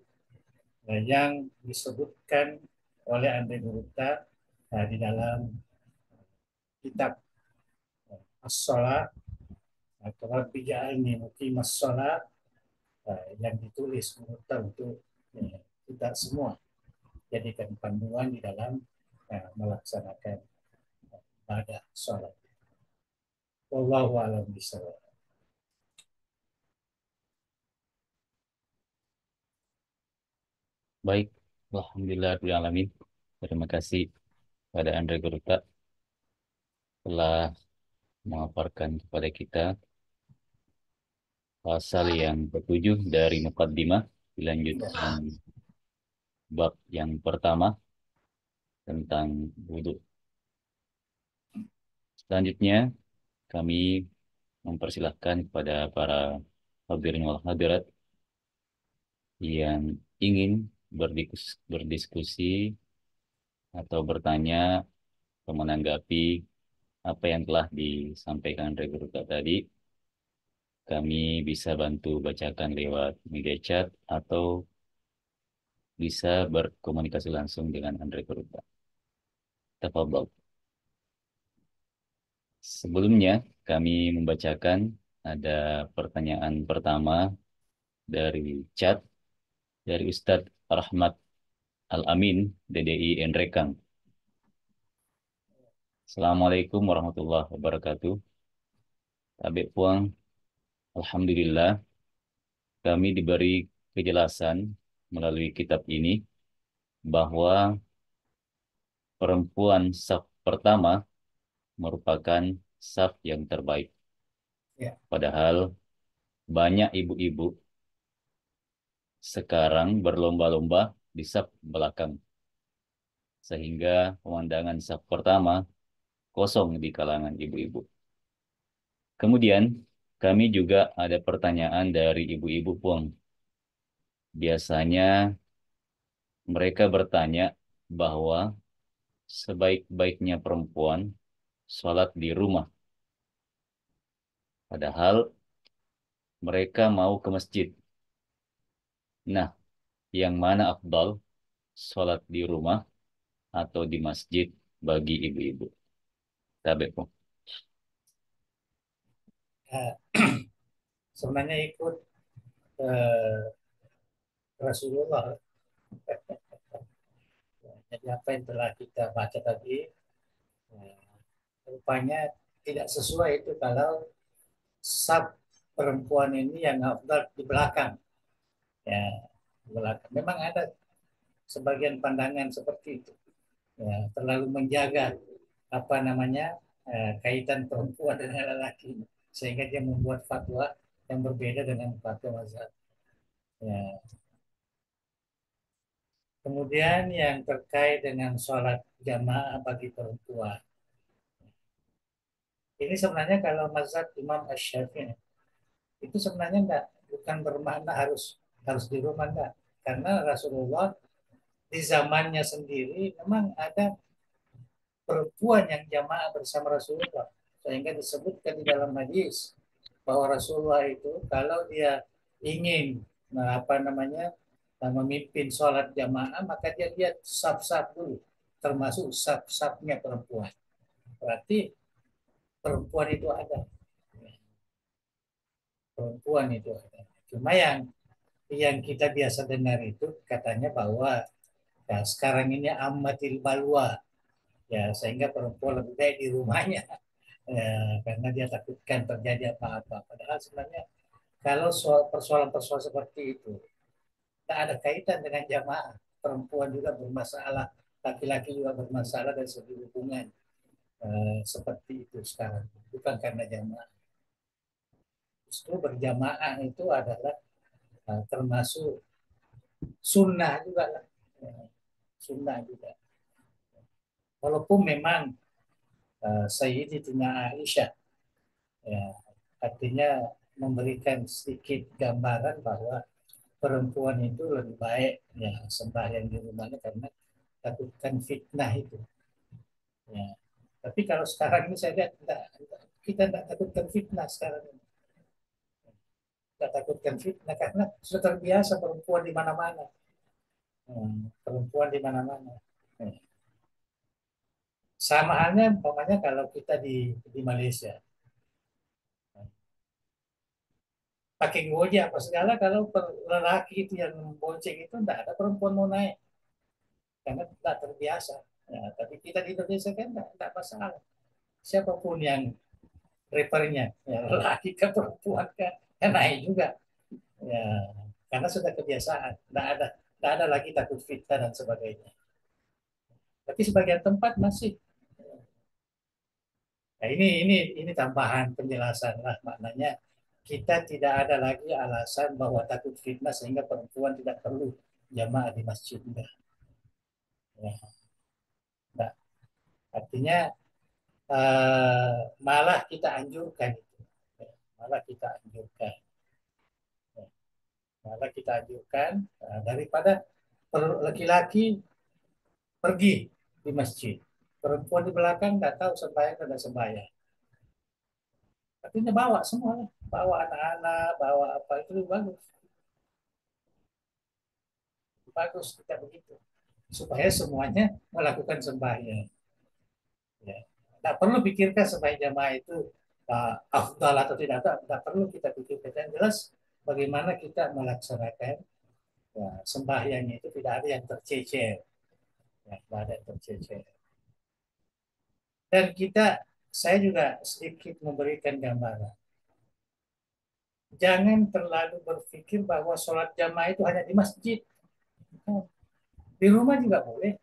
yang disebutkan oleh Andre Gurutta di dalam kitab As-Salat atau Bija'alni Muqimas Salat yang ditulis Gurutta untuk kita semua jadikan panduan di dalam melaksanakan ibadah sholat. Wallahu a'lam bishawab. Baik, alhamdulillah alamin. Terima kasih pada Andre Guruta telah memaparkan kepada kita pasal yang ketujuh dari Muqaddimah dilanjutkan bab yang pertama tentang wudhu. Selanjutnya kami mempersilahkan kepada para hadirin wal hadirat yang ingin berdiskusi atau bertanya atau menanggapi apa yang telah disampaikan Andre Guruta tadi. kami bisa bantu bacakan lewat media chat atau bisa berkomunikasi langsung dengan Andre Korupa. Tafadhol. Sebelumnya kami membacakan ada pertanyaan pertama dari chat dari Ustadz Rahmat Al-Amin, DDI Enrekang. Assalamualaikum warahmatullahi wabarakatuh. Tabik Puang, Alhamdulillah, kami diberi kejelasan melalui kitab ini bahwa perempuan saf pertama merupakan saf yang terbaik. Ya, Padahal banyak ibu-ibu sekarang berlomba-lomba di saf belakang, sehingga pemandangan saf pertama kosong di kalangan ibu-ibu. Kemudian, kami juga ada pertanyaan dari ibu-ibu Puang. Biasanya mereka bertanya bahwa sebaik-baiknya perempuan sholat di rumah. Padahal mereka mau ke masjid. Nah, yang mana afdal, sholat di rumah atau di masjid bagi ibu-ibu? Tabe po. eh, sebenarnya ikut eh, Rasulullah. Jadi apa yang telah kita baca tadi, eh, rupanya tidak sesuai itu kalau sab perempuan ini yang afdal di belakang. Ya, di belakang. Memang ada sebagian pandangan seperti itu. Ya, terlalu menjaga apa namanya kaitan perempuan dengan lelaki sehingga dia membuat fatwa yang berbeda dengan fatwa mazhab. Ya. Kemudian yang terkait dengan sholat jamaah bagi perempuan. Ini sebenarnya kalau mazhab Imam Asy-Syafi'i itu sebenarnya enggak, bukan bermakna harus harus di rumah enggak. Karena Rasulullah di zamannya sendiri memang ada perempuan yang jamaah bersama Rasulullah. Sehingga disebutkan di dalam hadis bahwa Rasulullah itu kalau dia ingin apa namanya memimpin sholat jamaah maka dia lihat saf-saf dulu termasuk saf-safnya perempuan. Berarti perempuan itu ada, perempuan itu ada. Cuma yang kita biasa dengar itu katanya bahwa ya, sekarang ini amatil balwa ya sehingga perempuan lebih baik di rumahnya ya, karena dia takutkan terjadi apa-apa. Padahal sebenarnya kalau soal persoalan-persoalan seperti itu tidak ada kaitan dengan jamaah. Perempuan juga bermasalah, laki-laki juga bermasalah dari segi hubungan seperti itu sekarang. Bukan karena jamaah. Justru berjamaah itu adalah termasuk sunnah juga lah. Sunnah juga. Walaupun memang Sayyidatina Aisyah ya, artinya memberikan sedikit gambaran bahwa perempuan itu lebih baik ya sembahyang di rumahnya karena takutkan fitnah itu. Ya. Tapi kalau sekarang ini saya lihat kita tidak takutkan fitnah sekarang ini. Tidak takutkan fitnah karena sudah terbiasa perempuan di mana-mana. Perempuan di mana-mana. Sama halnya umpamanya kalau kita di Malaysia. Pakai gojek apa segala kalau lelaki itu yang bonceng itu tidak ada perempuan mau naik karena tidak terbiasa. Ya, tapi kita di Indonesia kan tidak masalah. Siapapun yang refernya, ya, lelaki ke perempuan kan, ya naik juga. Ya, karena sudah kebiasaan. Tidak ada lagi takut fitnah dan sebagainya. Tapi sebagian tempat masih. Nah, ini tambahan penjelasan lah maknanya kita tidak ada lagi alasan bahwa takut fitnah sehingga perempuan tidak perlu jamaah di masjid. Enggak. Ya, enggak. Artinya malah kita anjurkan itu. Ya, malah kita anjurkan. Ya, malah kita anjurkan daripada laki-laki pergi di masjid. Perempuan di belakang nggak tahu sembahyang atau sembahyang. Artinya bawa semua lah. bawa anak-anak, bawa apa itu bagus, bagus kita begitu supaya semuanya melakukan sembahyang. Ya. Tidak perlu pikirkan sembahyang jamaah itu afdal atau tidak perlu kita pikirkan. Yang jelas bagaimana kita melaksanakan ya, sembahyangnya itu tidak ada yang tercecer, ya, tidak ada yang tercecer. Dan saya juga sedikit memberikan gambaran. Jangan terlalu berpikir bahwa sholat jamaah itu hanya di masjid. Di rumah juga boleh.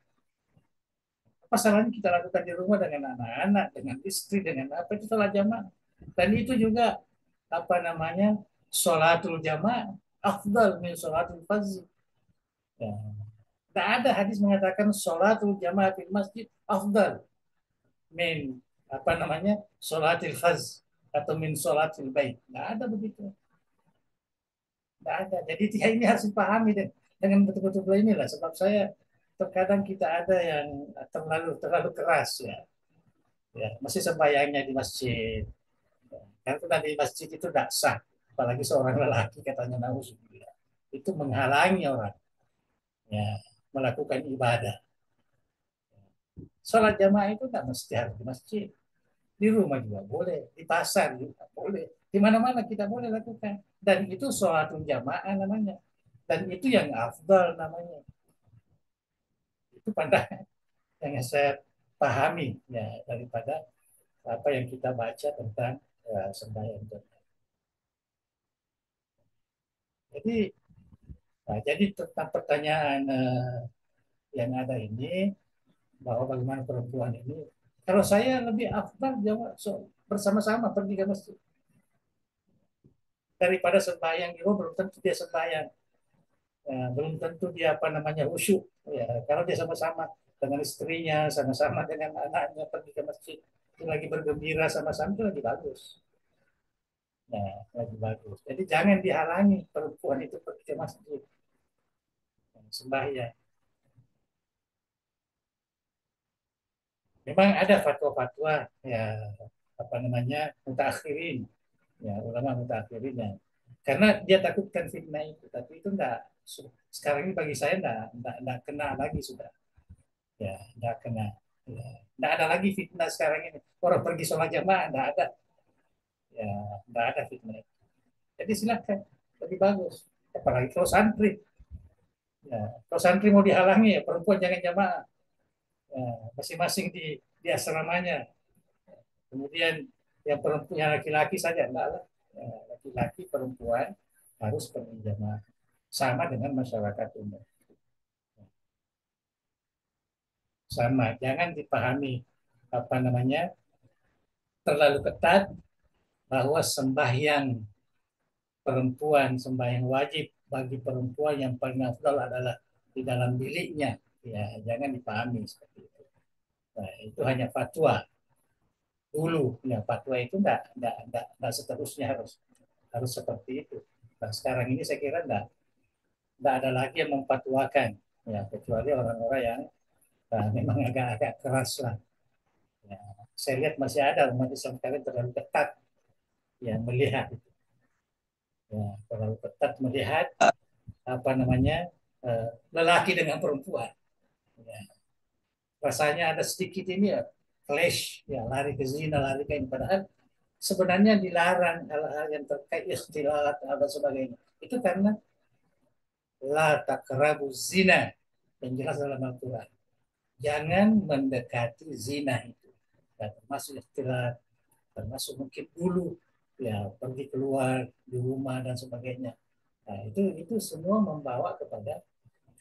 Apa salahnya kita lakukan di rumah dengan anak-anak, dengan istri, dengan apa itu sholat jamaah. Dan itu juga apa namanya sholatul jamaah afdal min sholatul fardhi. Ya. Tidak ada hadis mengatakan sholatul jamaah di masjid afdal min apa namanya sholatil fardhi atau min sholatil bait. Tidak ada begitu. Tidak ada. Jadi ini harus dipahami dengan betul-betul inilah sebab saya terkadang kita ada yang terlalu keras ya. Ya, masih sembahyangnya di masjid. Karena di masjid itu tidak sah, apalagi seorang lelaki katanya nauzubillah. Itu menghalangi orang ya melakukan ibadah. Sholat jamaah itu tidak mesti harus di masjid. Di rumah juga boleh, di pasar juga boleh, di mana-mana kita boleh lakukan. Dan itu sholatul jamaah namanya. Dan itu yang afdal namanya. Itu pandangan yang saya pahami ya daripada apa yang kita baca tentang sembahyang jamaah. Jadi, jadi tentang pertanyaan yang ada ini bahwa bagaimana perempuan ini, kalau saya lebih afdal jawab bersama-sama pergi ke masjid daripada sembahyang di rumah belum tentu dia sembahyang. Ya, belum tentu dia apa namanya khusyuk. Ya, kalau dia sama-sama dengan istrinya, sama-sama dengan anaknya pergi ke masjid, itu lagi bergembira sama-sama itu lagi bagus. Nah, lagi bagus. Jadi jangan dihalangi perempuan itu pergi ke masjid sembahyang. Memang ada fatwa-fatwa ya apa namanya mutakhirin, ya ulama mutakhirin ya. Karena dia takutkan fitnah itu, tapi itu enggak sekarang ini bagi saya enggak kena lagi sudah. Ya, enggak kena. Ya, enggak ada lagi fitnah sekarang ini. Orang pergi sholat jamaah enggak ada. Ya, enggak ada fitnah. Jadi silakan, lebih bagus. Apalagi kalau santri. Ya, kalau santri mau dihalangi ya perempuan jangan jamaah. Ya, masing-masing di asramanya. Kemudian yang perempuan yang laki-laki saja enggak lah. Ya, laki-laki perempuan harus pergi jamaah sama dengan masyarakat umum. Sama, jangan dipahami apa namanya terlalu ketat bahwa sembahyang perempuan, sembahyang wajib bagi perempuan yang paling afdal adalah di dalam biliknya. Ya, jangan dipahami seperti itu. Nah, itu hanya fatwa dulu. Ya, fatwa itu enggak seterusnya harus seperti itu. Nah, sekarang ini saya kira enggak ada lagi yang memfatwakan. Ya, kecuali orang-orang yang memang agak-agak keras lah. Ya, saya lihat masih ada umat Islam sekarang terlalu ketat ya melihat ya terlalu ketat melihat apa namanya lelaki dengan perempuan. Ya. Rasanya ada sedikit ini ya clash ya lari ke zina lari ke ini padahal sebenarnya dilarang hal-hal yang terkait ikhtilat dan sebagainya itu karena la takrabu zina yang jelas dalam Al-Quran jangan mendekati zina itu ya, termasuk ikhtilat termasuk mungkin dulu ya pergi keluar di rumah dan sebagainya. Nah, itu semua membawa kepada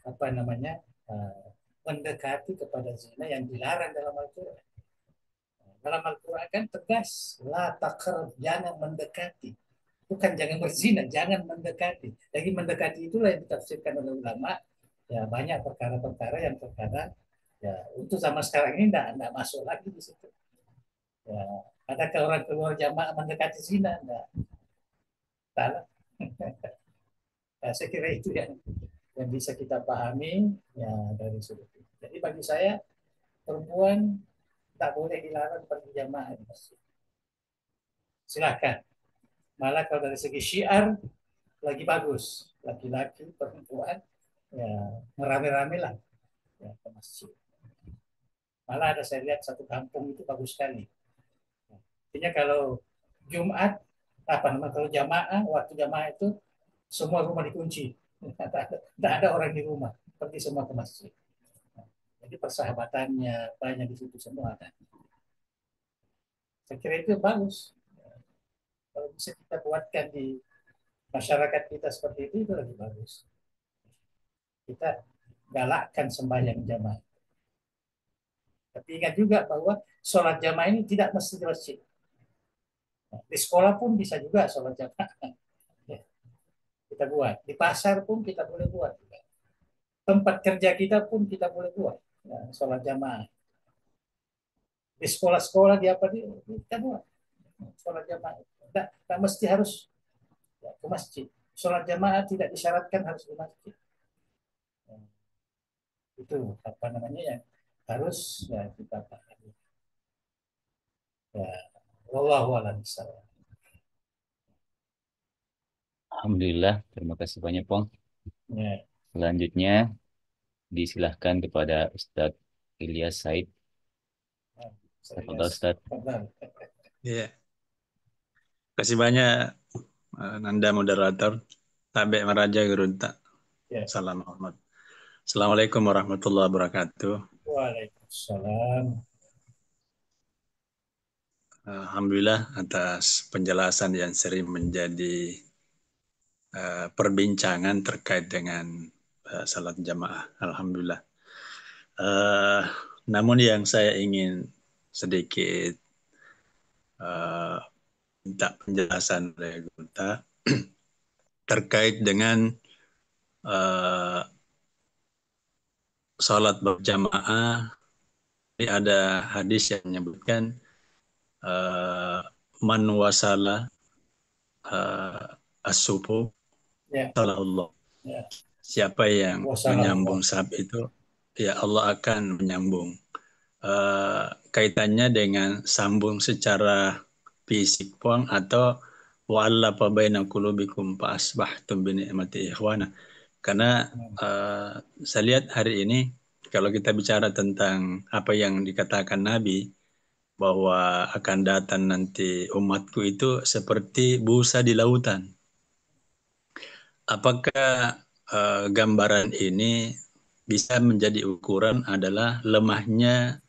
apa namanya mendekati kepada zina yang dilarang dalam Al-Quran. Dalam Al-Quran kan tegas, la takrab, jangan mendekati. Bukan jangan berzina, jangan mendekati. Lagi mendekati itulah yang ditafsirkan oleh ulama. Ya banyak perkara-perkara yang terkadang ya untuk zaman sekarang ini tidak masuk lagi di situ. Ya, adakah orang keluar jamaah mendekati zina? Enggak. Salah. Ya, saya kira itu yang bisa kita pahami ya dari sudut itu. Jadi bagi saya perempuan tak boleh dilarang pergi jamaah di masjid. Silakan. Malah kalau dari segi syiar lagi bagus, laki-laki, perempuan, ya merame-rame lah ya, ke masjid. Malah ada saya lihat satu kampung itu bagus sekali. Artinya kalau Jumat, apa namanya, kalau jamaah, waktu jamaah itu semua rumah dikunci. Tidak ada orang di rumah, pergi semua ke masjid. Jadi persahabatannya banyak di situ semua kan. Saya kira itu bagus. Kalau bisa kita buatkan di masyarakat kita seperti itu lebih bagus. Kita galakkan sembahyang jamaah. Tapi ingat juga bahwa sholat jamaah ini tidak mesti di masjid. Di sekolah pun bisa juga sholat jamaah. Ya, kita buat. Di pasar pun kita boleh buat. Tempat kerja kita pun kita boleh buat. Ya, sholat jamaah. Di sekolah-sekolah di apa di kita buat sholat jamaah. Tidak mesti harus ya, ke masjid. Sholat jamaah tidak disyaratkan harus di masjid. Ya, itu apa namanya yang harus ya kita pahami. Ya, wallahu a'lam bishawab. Alhamdulillah, terima kasih banyak, Pong. Ya, Selanjutnya, disilahkan kepada Ustadz Ilyas Said. saya Tafadhol, Ustadz. Iya, kasih banyak Nanda moderator. Tabe Meraja Gurunta. ya. Salam hormat. Assalamualaikum warahmatullahi wabarakatuh. Waalaikumsalam. Alhamdulillah atas penjelasan yang sering menjadi perbincangan terkait dengan salat jamaah. Alhamdulillah. Namun yang saya ingin sedikit minta penjelasan oleh Gunta terkait dengan salat berjamaah. Ini ada hadis yang menyebutkan man wasala as-subuh Ya, salallah. ya. Siapa yang Wassalam. menyambung sab itu, ya Allah akan menyambung. Kaitannya dengan sambung secara fisik puang atau wa'allafa baina qulubikum fa asbahtum bi ni'mati ikhwana. Karena saya lihat hari ini kalau kita bicara tentang apa yang dikatakan Nabi bahwa akan datang nanti umatku itu seperti busa di lautan. Apakah gambaran ini bisa menjadi ukuran adalah lemahnya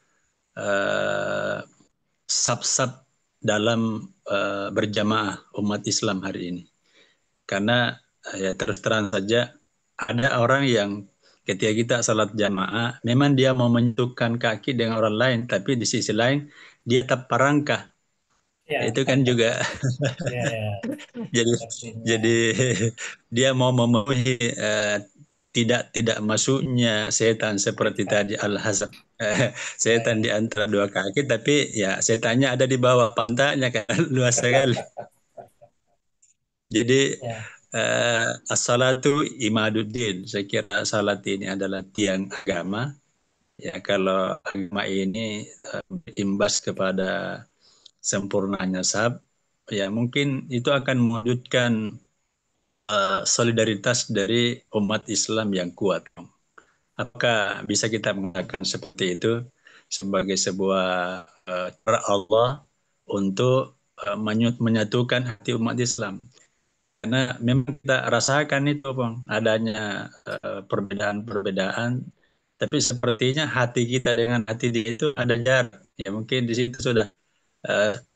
sab-sab dalam berjamaah umat Islam hari ini? Karena ya terus terang saja ada orang yang ketika kita salat jamaah, memang dia mau menyentuhkan kaki dengan orang lain, tapi di sisi lain dia tetap parangkah. Ya, Itu kan juga ya, ya. jadi Artinya, jadi dia mau memenuhi tidak masuknya setan seperti bid'ah. tadi al-hazab. Ya, Setan ya. di antara dua kaki, tapi ya setannya ada di bawah pantatnya kan luas sekali. Jadi Ya, as-salatu imaduddin. Saya kira salat ini adalah tiang agama. Ya kalau agama ini berimbas kepada sempurnanya sab, ya mungkin itu akan mewujudkan solidaritas dari umat Islam yang kuat. Apakah bisa kita mengatakan seperti itu sebagai sebuah cara Allah untuk menyatukan hati umat Islam? Karena memang kita rasakan itu, Bang, adanya perbedaan-perbedaan, tapi sepertinya hati kita dengan hati dia itu ada jarak. Ya mungkin di situ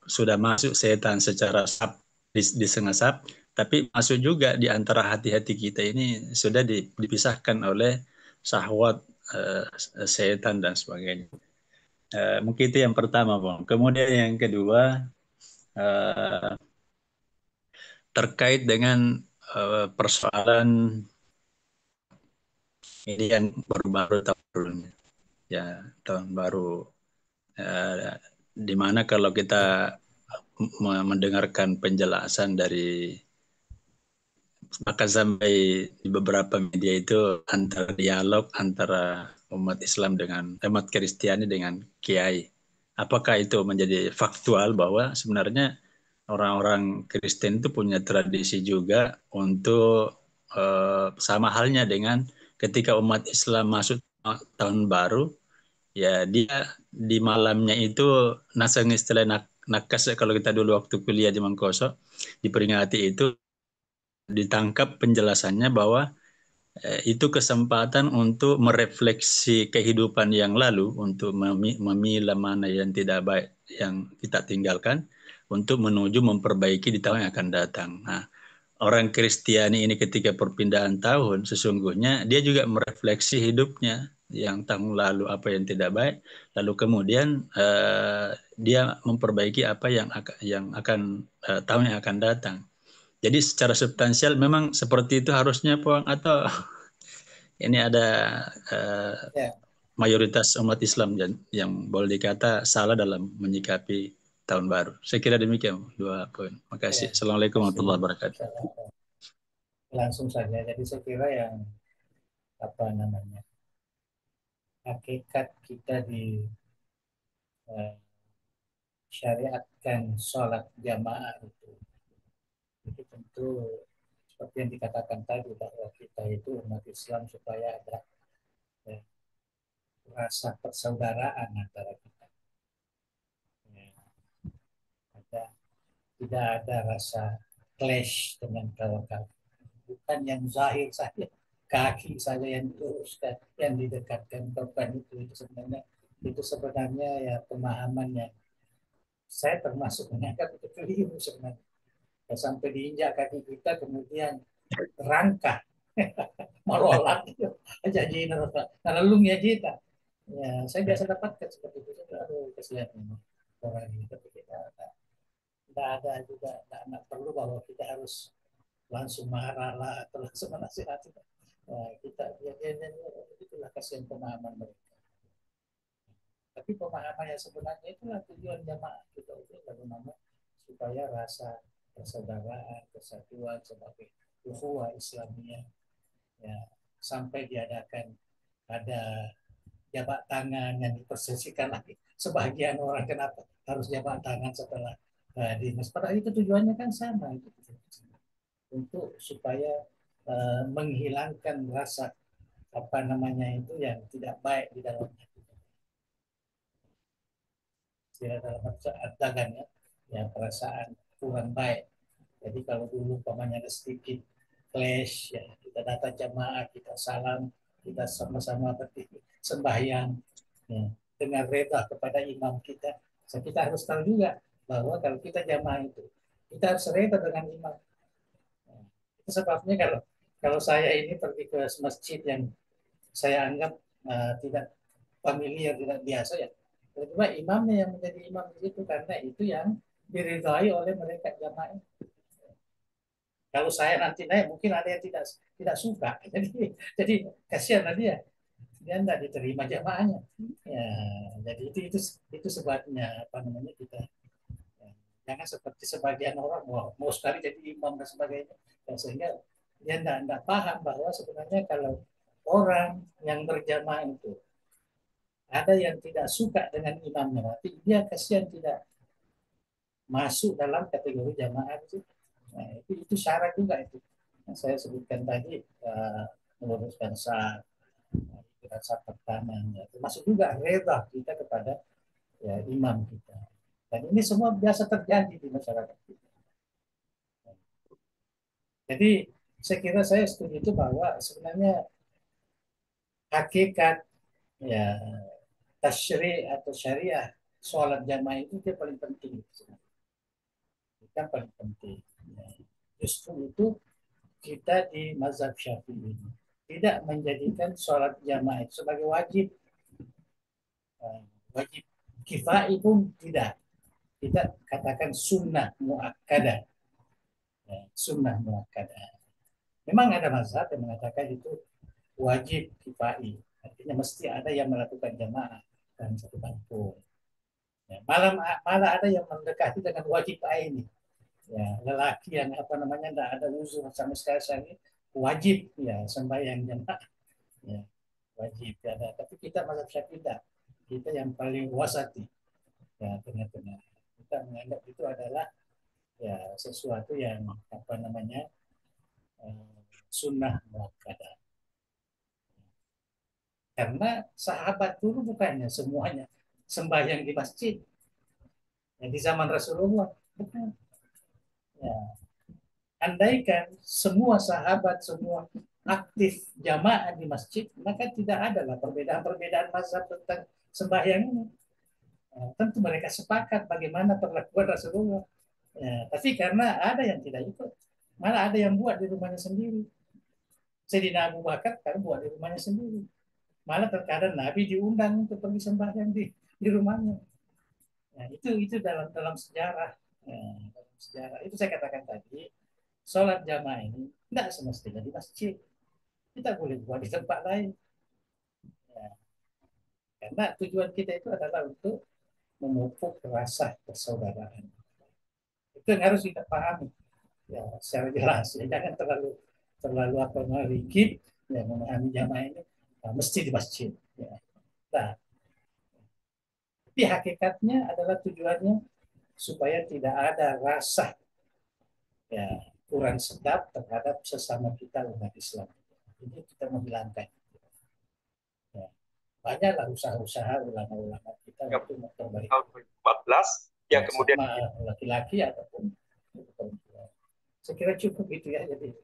sudah masuk setan secara sab di setengah sab, tapi masuk juga di antara hati-hati kita ini sudah dipisahkan oleh syahwat setan dan sebagainya. Mungkin itu yang pertama, Bang. Kemudian yang kedua terkait dengan persoalan ini yang baru-baru tahun ya tahun baru di mana kalau kita mendengarkan penjelasan dari maka sampai di beberapa media itu antara dialog antara umat Islam dengan umat Kristiani dengan Kiai. Apakah itu menjadi faktual bahwa sebenarnya orang-orang Kristen itu punya tradisi juga untuk sama halnya dengan ketika umat Islam masuk tahun baru, ya dia di malamnya itu nasang istilah nakas kalau kita dulu waktu kuliah di Mangkoso diperingati itu ditangkap penjelasannya bahwa itu kesempatan untuk merefleksi kehidupan yang lalu, untuk memilah mana yang tidak baik yang kita tinggalkan, untuk menuju memperbaiki di tahun yang akan datang. Nah, orang Kristiani ini ketika perpindahan tahun, sesungguhnya dia juga merefleksi hidupnya yang tahun lalu apa yang tidak baik, lalu kemudian dia memperbaiki apa yang akan tahun yang akan datang. Jadi secara substansial memang seperti itu harusnya, Puang, atau ini ada uh, Ya, mayoritas umat Islam yang boleh dikata salah dalam menyikapi tahun baru. Saya kira demikian dua poin. ya. Makasih. Assalamualaikum Kasih warahmatullahi wabarakatuh. langsung saja. Jadi saya kira yang apa namanya hakikat kita di eh, syariatkan sholat jamaah itu tentu seperti yang dikatakan tadi bahwa kita itu umat Islam supaya ada eh, rasa persaudaraan antara kita. Ya, ada tidak ada rasa clash dengan kawan-kawan. Bukan yang zahir saja, kaki saja yang diluruskan, yang didekatkan bukan itu sebenarnya ya pemahaman yang saya termasuk menganggap itu keliru sebenarnya. Ya, sampai diinjak kaki kita kemudian rangka merolat itu jadi nalung ya kita. Ya, saya biasa dapatkan seperti itu. Aduh, kesian ini orang ini. Tapi kita tidak ada juga, tidak perlu bahwa kita harus langsung marah lah atau langsung menasihati. Nah, kita ya, itulah kasihan pemahaman mereka. Tapi pemahaman yang sebenarnya itulah tujuan jamaah kita itu bagaimana supaya rasa persaudaraan, kesatuan sebagai ukhuwah Islamiyah ya sampai diadakan ada jabat tangan yang dipersesikan lagi sebagian orang kenapa harus jabat tangan setelah dinas. Padahal itu tujuannya kan sama itu untuk supaya menghilangkan rasa apa namanya itu yang tidak baik di dalamnya. Tidak dalam dagan ya perasaan kurang baik. Jadi kalau dulu pamannya ada sedikit clash ya kita datang jamaah kita salam kita sama-sama berdiri sembahyang ya, dengan reda kepada imam kita. So, kita harus tahu juga bahwa kalau kita jamaah itu kita harus reda dengan imam. Nah, itu sebabnya kalau kalau saya ini pergi ke masjid yang saya anggap tidak familiar, tidak biasa ya. Tiba-tiba imamnya yang menjadi imam di situ karena itu yang diridhai oleh mereka jamaah. Kalau saya nanti naik mungkin ada yang tidak tidak suka. Jadi kasihan dia dia tidak diterima jamaahnya. Ya, jadi itu sebabnya apa namanya kita ya, jangan seperti sebagian orang mau sekali jadi imam dan sebagainya. Ya, sehingga dia tidak paham bahwa sebenarnya kalau orang yang berjamaah itu ada yang tidak suka dengan imamnya, berarti dia kasihan tidak masuk dalam kategori jamaah itu. Nah, itu syarat juga itu. Yang saya sebutkan tadi meluruskan sah, sah pertama, ya. Termasuk juga reda kita kepada ya, imam kita. Dan ini semua biasa terjadi di masyarakat kita. Jadi saya kira saya setuju itu bahwa sebenarnya hakikat ya tasyri atau syariah sholat jamaah itu dia paling penting. Itu yang paling penting. Ya. Justru itu kita di mazhab Syafi'i tidak menjadikan sholat jamaah sebagai wajib. Wajib kifai pun tidak. Kita katakan sunnah muakkadah. Ya, sunnah muakkadah. Memang ada mazhab yang mengatakan itu wajib kifai. Artinya mesti ada yang melakukan jamaah dalam satu kampung. Ya, malah ada yang mendekati dengan wajib ini. Ya, lelaki yang apa namanya tidak ada uzur sama sekali wajib ya sembahyang jamaah ya, wajib ada. Tapi kita mazhab Syafi'i tidak. Kita yang paling wasati ya tengah-tengah. Kita menganggap itu adalah ya sesuatu yang apa namanya sunnah muakkadah. Karena sahabat dulu bukannya semuanya sembahyang di masjid. Ya, di zaman Rasulullah bukan. Ya, andaikan semua sahabat semua aktif jamaah di masjid, maka tidak ada lah perbedaan-perbedaan mazhab tentang sembahyang ini. Ya, tentu mereka sepakat bagaimana perlakuan Rasulullah. Ya, tapi karena ada yang tidak ikut, malah ada yang buat di rumahnya sendiri. Sayyidina Abu Bakar kan buat di rumahnya sendiri. Malah terkadang Nabi diundang untuk pergi sembahyang di rumahnya. Nah, itu dalam dalam sejarah. Nah, dalam sejarah itu saya katakan tadi, sholat jamaah ini tidak semestinya di masjid. Kita boleh buat di tempat lain. Ya, karena tujuan kita itu adalah untuk memupuk rasa persaudaraan. Itu yang harus kita pahami ya secara jelas. Ya, jangan terlalu terlalu apa namanya rigid ya memahami jamaah ini mesti di masjid. Ya. Nah, tapi hakikatnya adalah tujuannya supaya tidak ada rasa ya kurang sedap terhadap sesama kita umat Islam. Ini kita menghilangkan. Ya. Banyaklah usaha-usaha ulama-ulama kita untuk memperbaiki tahun 2014 yang ya, kemudian sama laki-laki ataupun perempuan. Saya kira cukup itu ya, jadi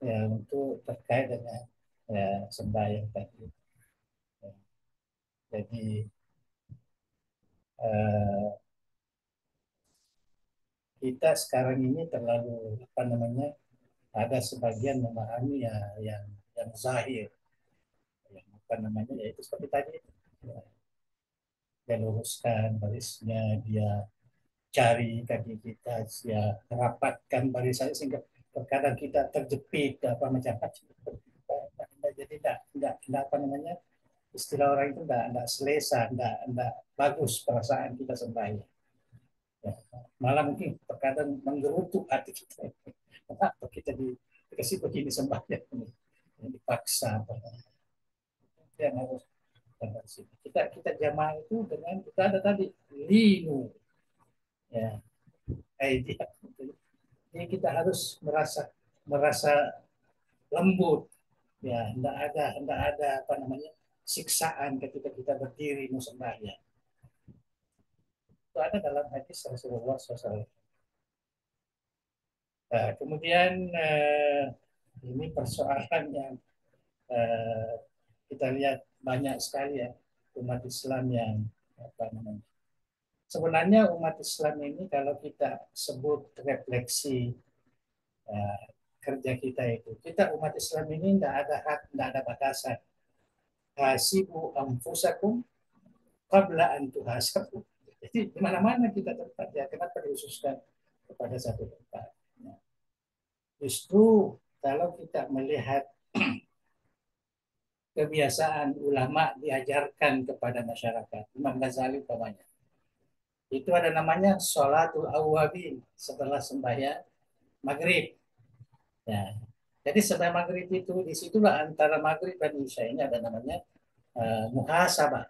ya untuk terkait dengan ya, sembahyang tadi. Ya. Jadi eh, kita sekarang ini terlalu apa namanya ada sebagian memahami ya yang zahir, yang apa namanya yaitu seperti tadi ya, dia luruskan barisnya, dia cari kaki kita, dia rapatkan barisannya sehingga terkadang kita terjepit apa macam-macam. Jadi tidak apa namanya istilah orang itu tidak selesa, tidak bagus perasaan kita sembahyang. Ya. Malah mungkin terkadang menggerutu hati kita. Kenapa kita dikasih begini sembahyang ini? Dipaksa. Yang harus kita jamaah itu dengan kita ada tadi linu ya idea. Jadi kita harus merasa merasa lembut ya tidak ada apa namanya siksaan ketika kita berdiri mau sembahyang. Itu ada dalam hadis Rasulullah SAW. Nah, kemudian ini persoalan yang eh, kita lihat banyak sekali ya umat Islam yang apa namanya. Sebenarnya umat Islam ini kalau kita sebut refleksi eh, kerja kita itu, kita umat Islam ini tidak ada batasan. Hasibu anfusakum qabla an tuhasabu. Jadi di mana-mana kita tempat ya, kenapa dikhususkan kepada satu tempat. Nah, justru kalau kita melihat kebiasaan ulama diajarkan kepada masyarakat, Imam Ghazali umpamanya, itu ada namanya sholatul awwabin setelah sembahyang maghrib. Ya. Jadi sembahyang maghrib itu disitulah antara maghrib dan isya ini ada namanya muhasabah.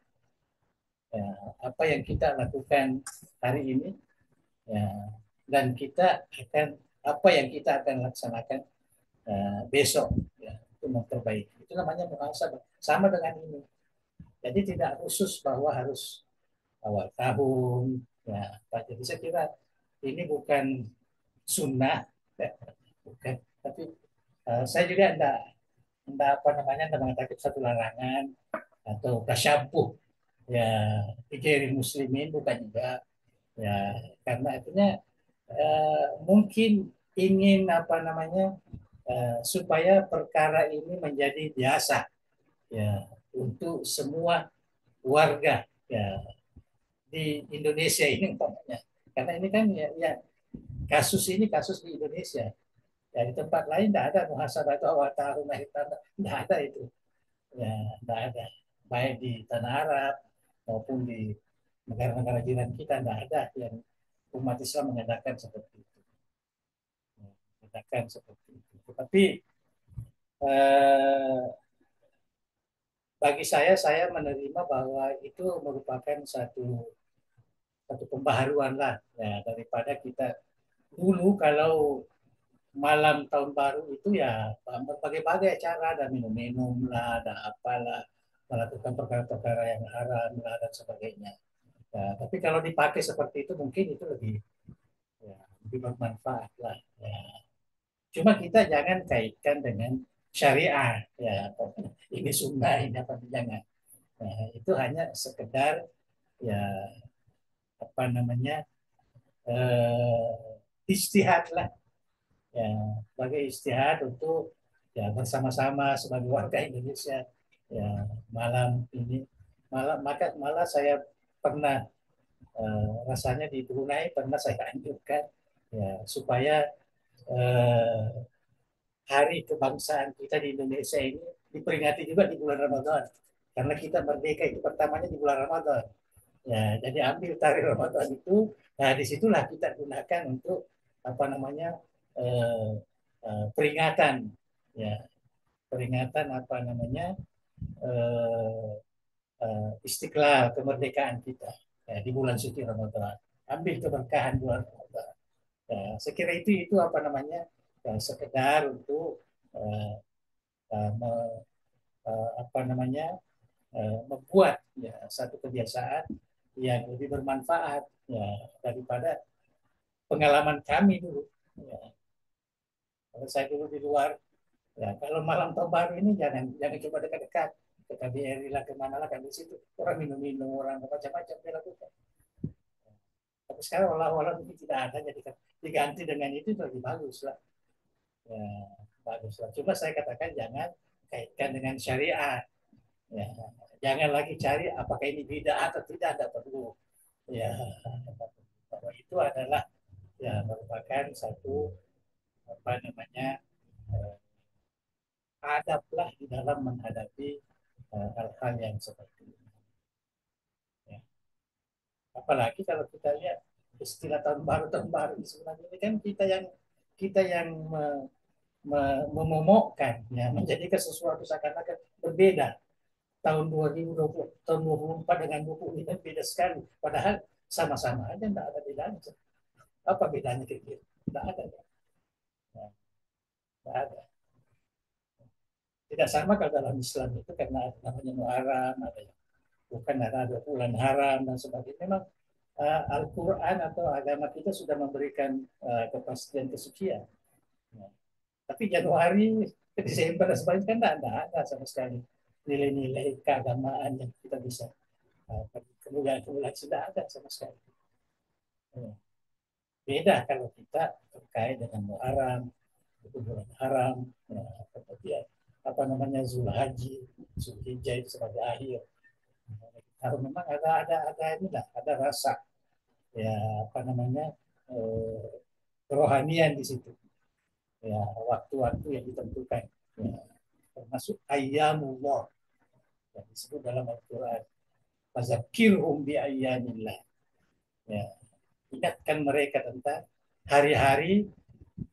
Ya, apa yang kita lakukan hari ini ya, dan kita akan apa yang kita akan laksanakan besok ya, untuk memperbaiki. Itu namanya muhasabah. Sama dengan ini. Jadi tidak khusus bahwa harus awal tahun ya. Jadi saya kira ini bukan sunnah ya, bukan. Tapi saya juga tidak apa namanya tidak mengatakan satu larangan atau tasyabuh ya pikir muslimin bukan juga ya karena artinya mungkin ingin apa namanya supaya perkara ini menjadi biasa ya untuk semua warga ya di Indonesia ini umpamanya. Karena ini kan ya kasus ini kasus di Indonesia. Ya di tempat lain tidak ada muhasabah itu awal tahun akhir tahun tidak ada itu. Ya tidak ada. Baik di tanah Arab maupun di negara-negara jiran kita tidak ada yang umat Islam mengadakan seperti itu. Mengadakan seperti itu. Tetapi bagi saya menerima bahwa itu merupakan satu pembaharuan lah ya, daripada kita dulu kalau malam tahun baru itu ya berbagai-bagai acara, ada minum-minum lah, ada apalah, melakukan perkara-perkara yang haram lah dan sebagainya. Ya, tapi kalau dipakai seperti itu mungkin itu lebih ya, lebih bermanfaat lah. Ya. Cuma kita jangan kaitkan dengan syariah. Ya, ini sunnah, ini apa jangan. Nah, itu hanya sekedar ya apa namanya istihad lah, ya sebagai istihad untuk ya bersama-sama sebagai warga Indonesia ya malam ini malah saya pernah rasanya di Brunei pernah saya anjurkan ya supaya eh, hari kebangsaan kita di Indonesia ini diperingati juga di bulan Ramadan karena kita merdeka itu pertamanya di bulan Ramadan. Ya, jadi ambil tarikh Ramadan itu, nah disitulah kita gunakan untuk apa namanya eh, peringatan, ya peringatan apa namanya eh, Istiqlal kemerdekaan kita ya, di bulan suci Ramadan. Ambil keberkahan bulan Ramadan. Ya, saya kira itu apa namanya ya, sekedar untuk eh, apa namanya membuat ya, satu kebiasaan yang lebih bermanfaat ya, daripada pengalaman kami dulu. Ya, kalau saya dulu di luar, ya kalau malam tahun baru ini jangan jangan coba dekat-dekat ke KBRI lah kemana lah kan di situ orang minum-minum orang macam-macam dilakukan. Tapi sekarang olah-olah ini tidak ada jadi diganti dengan itu lebih bagus lah. Ya, bagus lah. Coba saya katakan jangan kaitkan dengan syariat. Ya, jangan lagi cari apakah ini bid'ah atau tidak, ada perlu. Ya, bahwa itu adalah ya merupakan satu apa namanya adablah di dalam menghadapi hal-hal yang seperti ini. Ya. Apalagi kalau kita lihat istilah tahun baru sebenarnya ini kan kita yang memomokkan ya menjadikan sesuatu seakan-akan berbeda tahun 2020 tahun 24 dengan 25 beda sekali padahal sama-sama aja tidak ada bedanya apa bedanya kira-kira tidak ada ya. Tidak ada. Tidak sama kalau dalam Islam itu karena ada namanya Muharram, ada yang bukan ada bulan haram dan sebagainya. Memang Al-Quran atau agama kita sudah memberikan kepastian kesucian. Ya. Tapi Januari, Desember dan sebagainya kan tidak ada sama sekali nilai-nilai keagamaan yang kita bisa kemudian sudah ada sama sekali. Ya. Beda kalau kita terkait dengan Muharram, itu bulan haram, ya, kemudian apa namanya Zulhaji, Zulhijjah itu sebagai akhir. Kalau memang ada inilah, ada rasa ya apa namanya kerohanian di situ. Ya waktu-waktu yang ditentukan. Ya, termasuk ayyamullah yang disebut dalam Al-Quran. Fazakirhum bi ayyamillah. Ya, ingatkan mereka tentang hari-hari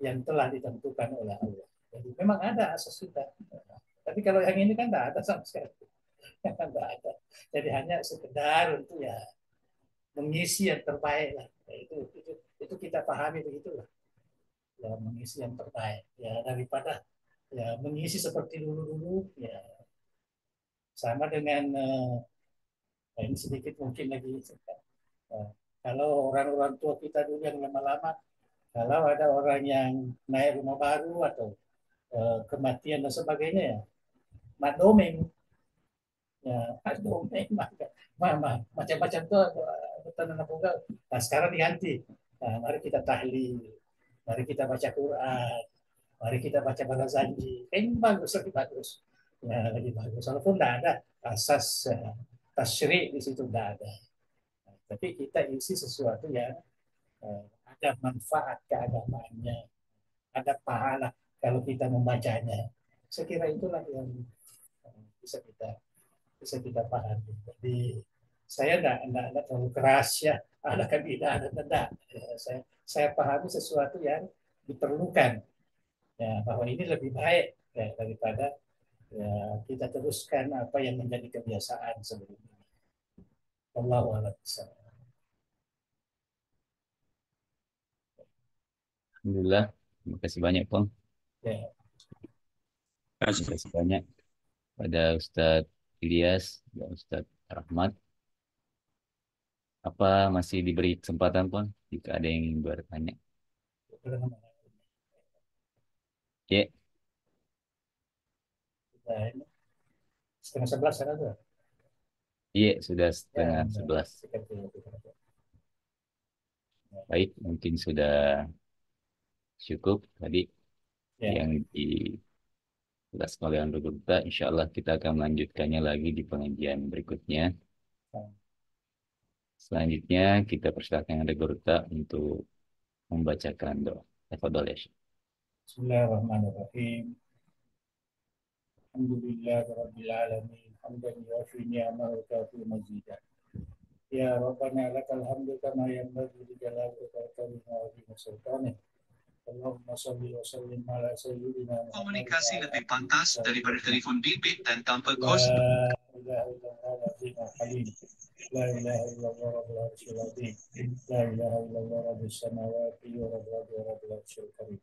yang telah ditentukan oleh Allah. Jadi memang ada asas kita. Tapi kalau yang ini kan tidak ada sama sekali. Tidak ada. Jadi hanya sekedar untuk ya mengisi yang terbaik lah. Ya, itu kita pahami begitulah. Ya mengisi yang terbaik. Ya daripada ya mengisi seperti dulu-dulu ya sama dengan ini sedikit mungkin lagi kalau orang-orang tua kita dulu yang lama-lama kalau ada orang yang naik rumah baru atau kematian dan sebagainya ya mak domeng ya mak domeng mama macam-macam tuh tanah boga. Nah sekarang diganti. Nah, mari kita tahlil, mari kita baca Quran, mari kita baca Balazanji. Ini bagus, lebih bagus. Ya, lebih bagus. Walaupun tidak ada asas tasyri' di situ tidak ada. Nah, tapi kita isi sesuatu yang ada manfaat keagamaannya, ada pahala kalau kita membacanya. Saya kira itulah yang bisa kita pahami. Jadi saya enggak terlalu keras ya, ada kan tidak ada tidak. Ya, saya pahami sesuatu yang diperlukan ya bahwa ini lebih baik ya, daripada ya, kita teruskan apa yang menjadi kebiasaan sebelumnya. Wallahu a'lam. Alhamdulillah. Terima kasih banyak, Pong. Ya, Terima kasih banyak pada Ustadz Ilyas dan Ustadz Rahmat. Apa masih diberi kesempatan, Pong? Jika ada yang ingin bertanya. Ya, kita ini setengah 11 kan ada. iya, sudah Ya, setengah ya, 11. sekitar itu. Baik, mungkin sudah cukup tadi Ya, yang dijelaskan oleh Andro Gupta. Insya Allah kita akan melanjutkannya lagi di pengajian berikutnya. Selanjutnya kita persilakan Andro Gupta untuk membacakan doa. Tafadhol ya Syekh. Bismillahirrahmanirrahim. Alhamdulillah Rabbil Alamin. Hamdan yuafi ni'amahu wa kafi mazidah. Ya Rabbana lakal hamdu kama yanbaghi li jalali wajhika wa azimi sultanik. Allahumma salli wa sallim ala sayyidina Muhammad wa Komunikasi ala lebih alihi wa pantas daripada sahbihi. telepon bimbit dan tanpa La kos. ilaha illallah al-azim al-halim. La ilaha illallah rabbul arsyil azim. La ilaha illallah rabbis samawati wa rabbil arsyil karim.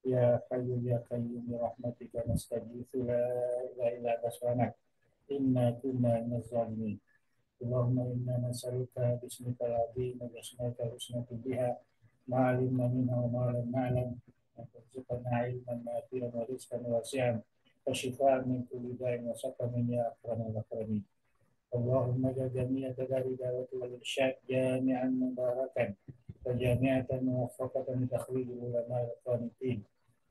Ya Hayyu ya Qayyum bi rahmatika nastaghitsu la ilaha illa anta subhanak inna kunna minaz zalimin. Allahumma inna nas'aluka bismika al-azim wa asma'ika al-husna biha ma 'alimna minha wa ma lam na'lam wa tarzuqna 'ilman nafi'an wa rizqan wasi'an wa shifaa'an min kulli da'in wa saqamin ya akramal akramin. اللهم اجعل جميع تدابير الدعوة والإرشاد جامعا مباركا وجامعة موفقة لتخريج العلماء القانتين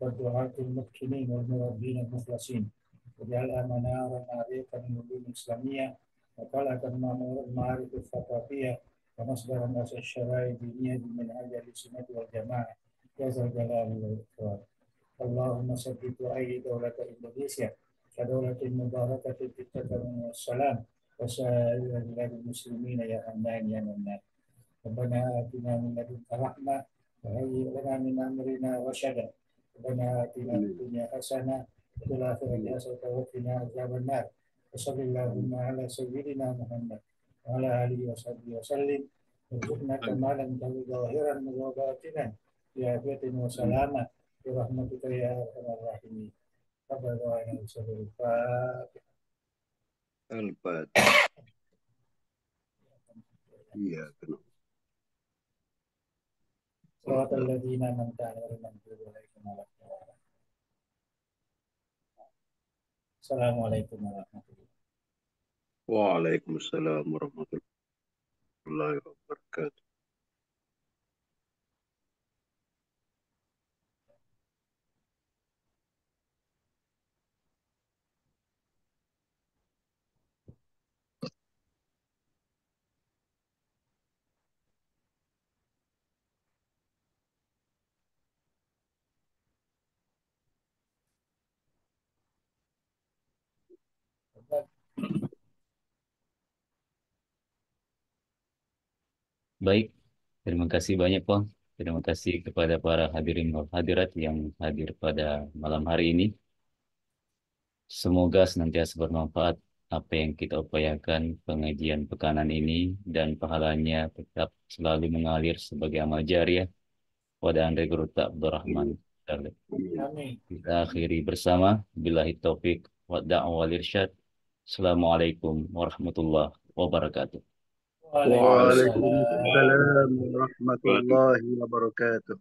والدعاة المتقنين والمربين المخلصين واجعلها منارا عريقا من العلوم الإسلامية وقلعة المعارف الثقافية ومصدرا أساس الشرائع الدينية بمنهج السنة والجماعة يا ذا الجلال والإكرام. اللهم ثبت وأيد دولة إندونيسيا كدولة مباركة في التكامل والسلام وسائر بلاد المسلمين يا حنان يا منان. ربنا آتنا من لدنك رحمة وهيئ لنا من أمرنا رشدا. ربنا آتنا في الدنيا حسنة وفي الآخرة حسنة وقنا عذاب النار. وصلى اللهم على سيدنا محمد وعلى آله وصحبه وسلم. وارزقنا كمالا ظاهرا وباطنا بعافية وسلامة برحمتك يا أرحم الراحمين. تفضل وعلى الفاتحة. الفاتحة. إياك نعبد صراط الذين أنعمت عليهم غير المغضوب عليهم ولا الضالين. السلام عليكم ورحمة الله. وعليكم السلام ورحمة الله وبركاته. Baik, terima kasih banyak, Pong. Terima kasih kepada para hadirin dan hadirat yang hadir pada malam hari ini. Semoga senantiasa bermanfaat apa yang kita upayakan pengajian pekanan ini dan pahalanya tetap selalu mengalir sebagai amal jariah pada Anda Guru Abdurrahman. Amin. Kita akhiri bersama. Billahi taufik wa da'wa wal irsyad. Assalamualaikum warahmatullahi wabarakatuh. وعليكم السلام ورحمة الله وبركاته.